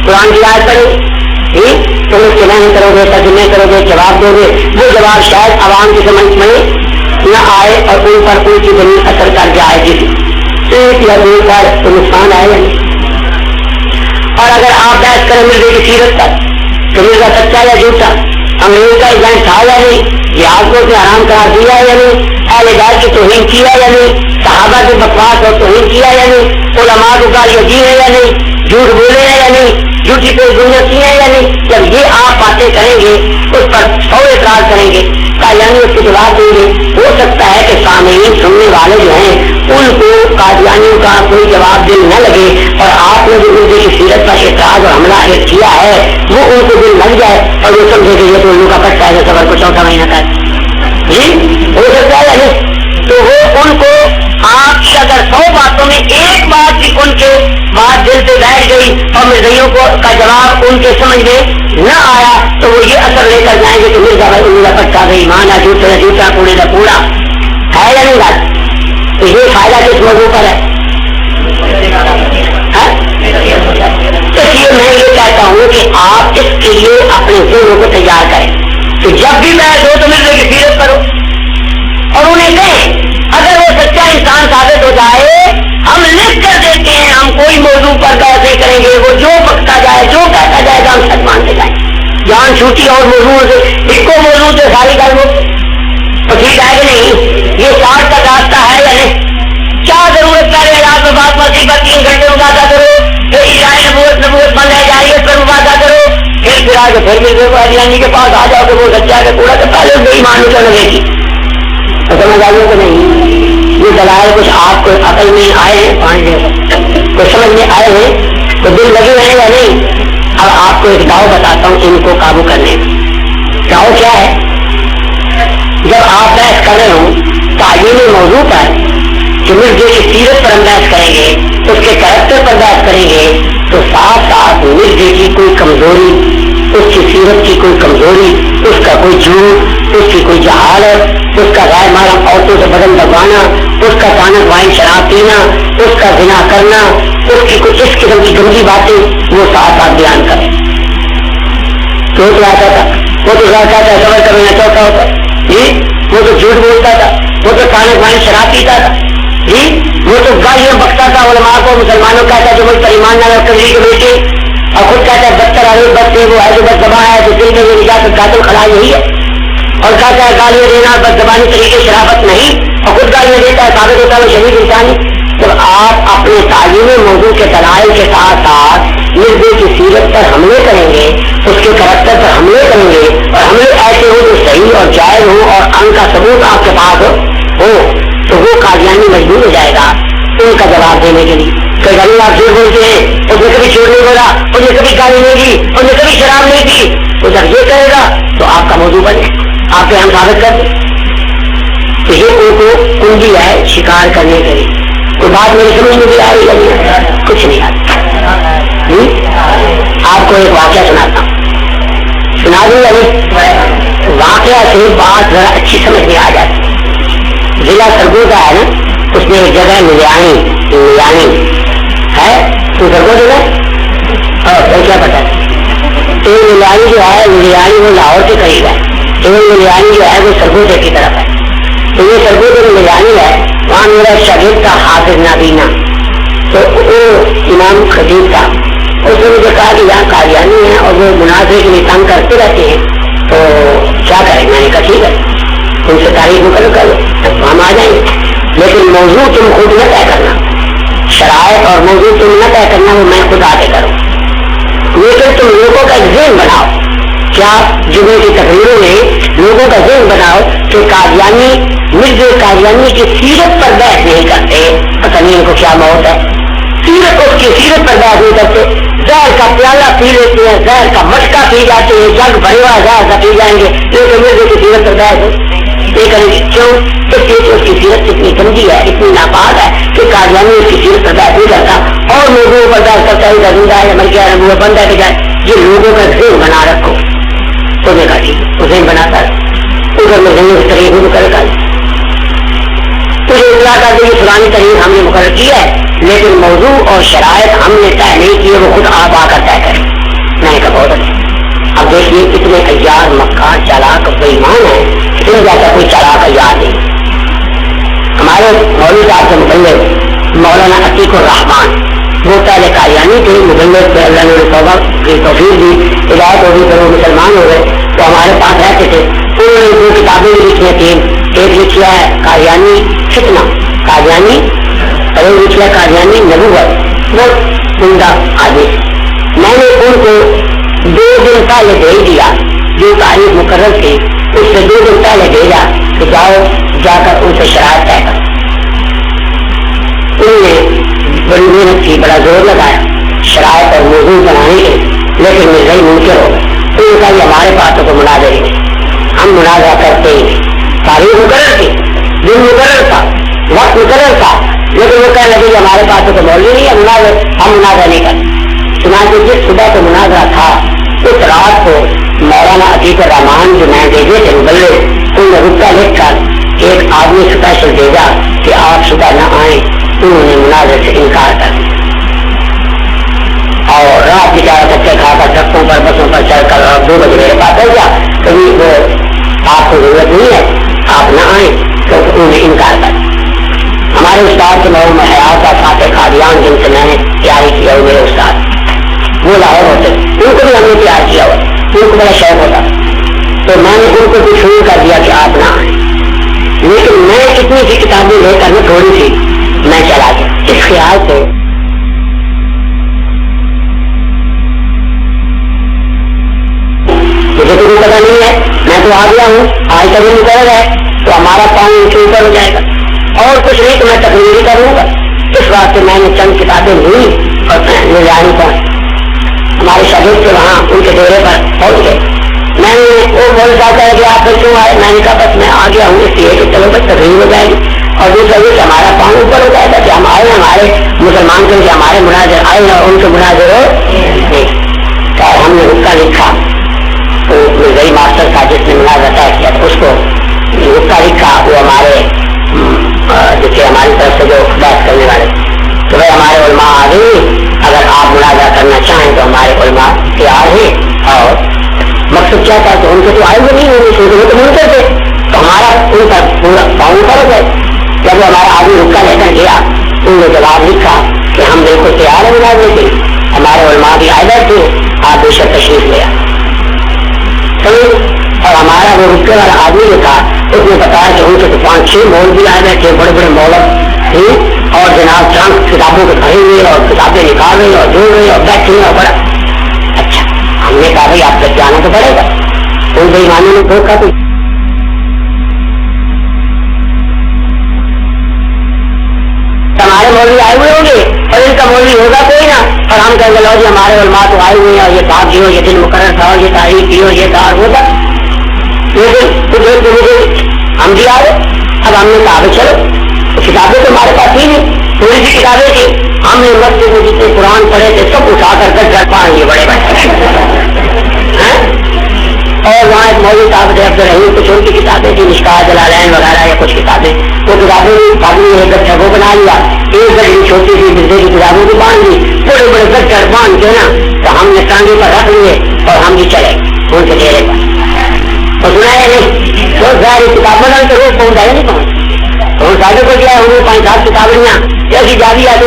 قرآن کی آیت پڑھی تم اس کے نہیں کرو گے، ترجمے کرو گے، جواب دو گے، وہ جواب شاید عوام کی سمجھ میں نہ آئے اور ان پر ان کی دلیل اثر کر جائے گی، ایک یا دو پر تو نقصان آئے گا نہیں۔ اور اگر آپ بحث کریں مرزے کی سیرت پر تو مرزا سچا یا جھوٹا، انگریز کا ایجنٹ تھا یا نہیں، جہاد کو اسے حرام قرار دیا یا نہیں، اہل بیت کی توہین کیا یا نہیں، صحابہ کی بکواس اور توہین کیا یا نہیں، علماء کو گالیاں دی ہے یا نہیں، جھوٹ بولے ہیں یا نہیں، جھوٹی پیشگوئیاں کی ہیں یا نہیں۔ جب یہ آپ باتیں کریں گے اس پر 100 اعتراض کریں گے، قادیانی اس کے جواب دیں گے، ہو سکتا ہے کہ سامعین سننے والے جو ہیں ان کو قادیانیوں کا کوئی جواب دل نہ لگے اور آپ نے جو مرزے کی سیرت پر اعتراض اور حملہ کیا ہے وہ ان کو دل لگ جائے اور وہ سمجھے کہ یہ تو ان کا پٹا ہے صبر کو 4 مہینہ کا جی ہو سکتا ہے یا نہیں۔ تو وہ ان کو آپ کی اگر 100 باتوں میں ایک بات بھی ان کے بات دل پہ بیٹھ گئی اور مرزائیوں کو کا جواب ان کے سمجھ میں نہ آیا تو وہ یہ اثر لے کر جائیں گے کہ مرزا بھائی ان کا پٹا گئی مانا جھوٹا جھوٹا کوڑے کا کوڑا ہے یا نہیں بات۔ تو یہ فائدہ کس موضوع پر ہے؟ اس لیے میں یہ کہتا ہوں کہ آپ اس کے لیے اپنے ذہنوں کو تیار کریں کہ جب بھی بحث ہو تو مرزے کی سیرت کرو اور انہیں کہیں اگر وہ سچا انسان ثابت ہو جائے ہم لکھ کر دیتے ہیں، ہم کوئی موضوع پر بحث نہیں کریں گے، وہ جو بکتا جائے جو کہتا جائے گا ہم سچ مانتے جائیں، جان چھوٹی اور موضوع سے ایک کو موضوع سے ساری گل ہو تو ٹھیک ہے کہ نہیں۔ یہ شارٹ کا راستہ ہے یا نہیں؟ کیا ضرورت پہلے رات میں بات مسیح پر 3 گھنٹے مباحثہ کرو، پھر عیسائی نبوت بند ہے جاری اس پر مباحثہ کرو، پھر آ کے پھر مرزے کو ہریانی کے پاس آ جاؤ کہ وہ سچا ہے کوڑا تو پہلے ایمان میں کیوں لگے گی؟ تو سمجھ آئیے کہ نہیں؟ یہ دلائل کچھ آپ کو عقل میں آئے ہیں، کچھ سمجھ میں آئے ہیں تو دل لگے ہوئے ہیں یا نہیں؟ اب آپ کو ایک داؤ بتاتا ہوں ان کو قابو کرنے کا۔ داؤ کیا ہے؟ جب آپ بحث کر رہے ہوں تعلیم موضوع پر کہ مرزے کی سیرت پر ہم بحث کریں گے، اس کے کریکٹر پر بحث کریں گے، تو ساتھ ساتھ مرزے کی کوئی کمزوری، اس کی سیرت کی کوئی کمزوری، اس کا کوئی جھوٹ، اس کی کوئی جہالت، اس کا غیر محرم عورتوں سے بدن دبانا، اس کا کانک وائن شراب پینا، اس کا زنا کرنا، اس کی کچھ اس قسم کی گندی باتیں وہ ساتھ ساتھ بیان کریں۔ تو آتا تھا وہ تو کہتا تھا صبر کرنا چاہتا ہوتا جی، وہ تو جھوٹ بولتا تھا، وہ تو کانک وائن شراب پیتا تھا جی، وہ تو گالیاں بکتا تھا علماء کو، مسلمانوں کہتا جو مجھ پر ایمان نہ رکھ کر کے بیٹے، اور خود کہتا ہے بدتر آئے بد وہ ہے جو بد زباں ہے، تو دل میں یہ نجات قاتل خلا یہی ہے، اور کہتا ہے گالیاں دینا بد زبانی طریقے شرافت نہیں، اور خود گالیاں دیتا ہے ثابت ہوتا ہے وہ شہید انسان ہے۔ جب آپ اپنے تعلیم موضوع کے دلائل کے ساتھ ساتھ مرزے کی سیرت پر حملے کریں گے، اس کے کریکٹر پر حملے کریں گے، اور حملے ایسے ہو جو صحیح اور جائز ہو اور ان کا ثبوت آپ کے پاس ہو، تو وہ قادیانی مجبور ہو جائے گا ان کا جواب دینے کے لیے۔ کہ غریب آپ جھوٹ بولتے ہیں، اس نے کبھی چور نہیں بولا، اس نے کبھی گالی نہیں دی، اس نے کبھی شراب نہیں دی، تو جب یہ کرے گا تو آپ کا موضوع بنے، آپ کے ہم ثابت کر دیں۔ تو یہ ان کو کنجی ہے شکار کرنے کے لیے۔ کوئی بات میری سمجھ میں بھی آ رہی ہے؟ کچھ نہیں آتی۔ آپ کو ایک واقعہ سناتا ہوں، سنا دوں ابھی؟ واقعہ سے بات ذرا اچھی سمجھ میں آ جاتی۔ ضلع سرگودا ہے نا، اس میں ایک جگہ ملیانی ہے، تو سرگودا اور کیا پتا ملیانی جو ہے، ملیانی وہ لاہور کے قریب ہے، ملیانی جو ہے وہ سرگودا کی طرف ہے۔ تو یہ سرگودا ملیانی ہے، وہاں میرا شاگرد تھا حافظ نابینا، تو وہ امام خطیب تھا، اس نے مجھے کہا کہ یہاں قادیانی ہیں اور وہ مناظرے کے لیے تنگ کرتے رہتے ہیں، تو کیا کریں؟ میں نے کہا ٹھیک ہے، ان سے تاریخ مقرر کر لو، ہم آ جائیں گے، لیکن موضوع تم خود نہ طے کرنا، شرائط اور موضوع تم نہ طے کرنا، وہ میں خود آگے کروں، لیکن تم لوگوں کا ذہن بناؤ، کیا جمعے کی تقریروں میں لوگوں کا ذہن بناؤ کہ قادیانی مرزا قادیانی کی سیرت پر بحث نہیں کرتے، پتہ نہیں ان کو کیا موت ہے، سیرت اس کی سیرت پر بحث نہیں کرتے، زہر کا پیالہ پی لیتے ہیں، زہر کا مٹکا پی جاتے ہیں، جگ بھرے ہوا زہر کا پی جائیں گے، لیکن مرزا کی سیرت پر بحث یہ کریں گے، کیوں؟ اس کی سیرت اتنی گندی ہے، اتنی ناپاک ہے کہ قادیانی اس کی سیرت پر بحث نہیں کرتا، اور لوگوں پر بحث کرتا ہے زندہ ہے مر گیا ہے بند ہے کہ جائے، یہ لوگوں کا ذہن بنا رکھو۔ تو نے کہا ٹھیک ہے، ذہن بناتا ہے ادھر میں ذہن اس طریقے مقرر کر تجھے اطلاع کر دیں، پرانی تاریخ ہم نے مقرر کی ہے، لیکن موضوع اور شرائط ہم نے طے نہیں کیے، وہ خود آپ آ کر طے کریں۔ میں نے کہا بہت اچھا۔ اب دیکھیے کتنے عیار مکار چالاک بے ایمان ہیں، ان جیسا کوئی چالاک عیار نہیں۔ ہمارے مولوی صاحب سے مبلغ مولانا عتیق الرحمان، وہ پہلے قادیانی تھے، مبلغ پہ اللہ نے توبہ کی توفیق دی، ہدایت ہو گئی، پھر وہ مسلمان ہو گئے، تو ہمارے پاس رہتے تھے۔ انہوں نے دو کتابیں لکھی ہیں، ایک لکھی ہے قادیانی فتنہ، قادیانی، اور ایک لکھی ہے قادیانی نبوت، وہ عمدہ آدمی۔ میں نے ان کو 2 دن پہلے بھیج دیا، جو تاریخ مقرر تھی اس سے 2 دن پہلے بھیجا کہ جاؤ جا کر ان سے شرائط طے کرو۔ انہوں نے بڑی محنت کی، بڑا زور لگایا شرائط اور موضوع بنانے کے، لیکن مرزا منکر ہو گئے۔ انہوں نے کہا کہ ہمارے پاس تو مناظر ہی نہیں، ہم مناظرہ کرتے ہی نہیں، تاریخ مقرر تھی، دن مقرر تھا، وقت مقرر تھا، لیکن وہ کہنے لگے کہ ہمارے پاس تو مولوی نہیں ہے، ہم مناظرہ نہیں کرتے۔ چنانچہ جس صبح کو مناظرہ تھا، اس رات کو مولانا عتیق الرحمان جو میں بھیجے تھے مبلغ، انہوں نے رکا لکھ کر ایک آدمی اسپیشل بھیجا کہ آپ صبح نہ آئیں، انہوں نے مناظر سے انکار کر دیا، اور رات بیچارہ بچے کھا کر ٹرکوں پر بسوں پر چڑھ کر 2 بجے میرے پاس ہو گیا، کبھی وہ آپ کو ضرورت نہیں ہے آپ نہ آئیں، تو انہوں نے انکار کر دیا۔ ہمارے استاد کے نام میں حیات کا فاتح قادیان، جن سے میں نے تیاری کیا ہوئے میرے استاد، وہ لاہور ہوتے، ان کو بھی ہم نے تیار کیا ہوا، ان کو بڑا شوق ہوتا، تو میں نے ان کو بھی شروع کر دیا کہ آپ نہ آئیں، لیکن میں اتنی سی کتابیں لے کر میں تھوڑی سی میں چلا گیا اس خیال سے مجھے تو پتا نہیں ہے، میں تو آ گیا ہوں، آج تک مقرر ہے تو ہمارا پانی ان کے اوپر ہو جائے گا، اور کچھ نہیں تو میں تقریر کروں گا۔ اس واسطے میں نے چند کتابیں لی اور نظرانی پر ہمارے شاگرد کے وہاں ان کے ڈیرے پر پہنچ گئے۔ میں نے وہ بول سکتا ہے کہ آپ کیوں آئے؟ میں نے کہا بس میں آ گیا ہوں اس لیے کہ چلو بس تقریر ہو جائے گی، اور دوسرا یہ کہ ہمارا پانی اوپر ہو جائے گا کہ ہم آئے ہمارے مسلمان کے لیے ہمارے مناظر آئے اور ان کے مناظر ہو نہیں۔ ہم نے حکا لکھا تو مرزائی ماسٹر تھا جس نے مناظر طے کیا اس کو حکا لکھا، وہ ہمارے جیسے ہماری طرف سے جو بحث کرنے والے تو بھائی ہمارے علماء آ گئی، اگر آپ مناظر کرنا چاہیں تو ہمارے علماء تیار ہیں، اور مقصد کیا تھا کہ ان کے تو آئے ہوئے نہیں ہونے چاہیے، وہ تو منکر تھے تو ہمارا ان کا پورا پاؤں پر ہو گئے۔ جب وہ ہمارا آدمی حکا لے کر گیا ان نے جواب لکھا کہ ہم بالکل تیار ہیں مناظر کے، ہمارے علماء بھی آئے بیٹھے، آپ بے شک تشریف لے آئے۔ اور ہمارا وہ رکے والا آدمی جو تھا اس نے بتایا کہ ان کے تو 5-6 مول بھی آئے بیٹھے، بڑے بڑے مولب تھے، اور جناب ٹرنک کتابوں کے بھرے ہوئے اور کتابیں نکال رہے اور جوڑ رہے اور بیٹھے ہوئے اور بڑا اچھا۔ ہم نے کہا بھائی آپ تک جانا تو پڑے گا، ان بےایمانوں نے دھوکا تو ہمارے مولوی آئے ہوئے ہوں گے اور ان کا مولوی ہوگا کوئی نہ، اور ہم کہیں گے لو جی ہمارے علماء تو آئے ہوئے ہیں اور یہ بات جو یہ دن مقرر تھا اور یہ تاریخ کی اور یہ تار ہوتا، لیکن ہم بھی آئے۔ اب ہم نے کہا چلو کتابیں تو ہمارے پاس ہی نہیں، تھوڑی سی کتابیں تھی، ہم نے مسجد میں جتنے قرآن پڑھے تھے سب اٹھا کر گھر پائیں بڑے بڑے، اور وہاں ایک مولوی صاحب تھے عبدالرحیم، کچھ ان کی کتابیں تھی مشکات جلالین وغیرہ یا کچھ کتابیں، وہ کتابیں آدمی ایک گٹھا وہ بنا لیا، ایک گٹھی چھوٹی سی بردے کی کتابوں کو باندھ لی، بڑے بڑے گٹھر باندھ کے نا تو ہم نے ٹانگے پر رکھ لیے اور ہم بھی چلے ان کے ڈیرے پر، اور سنایا نہیں تو ساری کتابوں کا تو روز پہنچ جائے نہیں پہنچ تو ہم سارے کو کیا ہے 5-7 کتابیں ایسی جاری آتی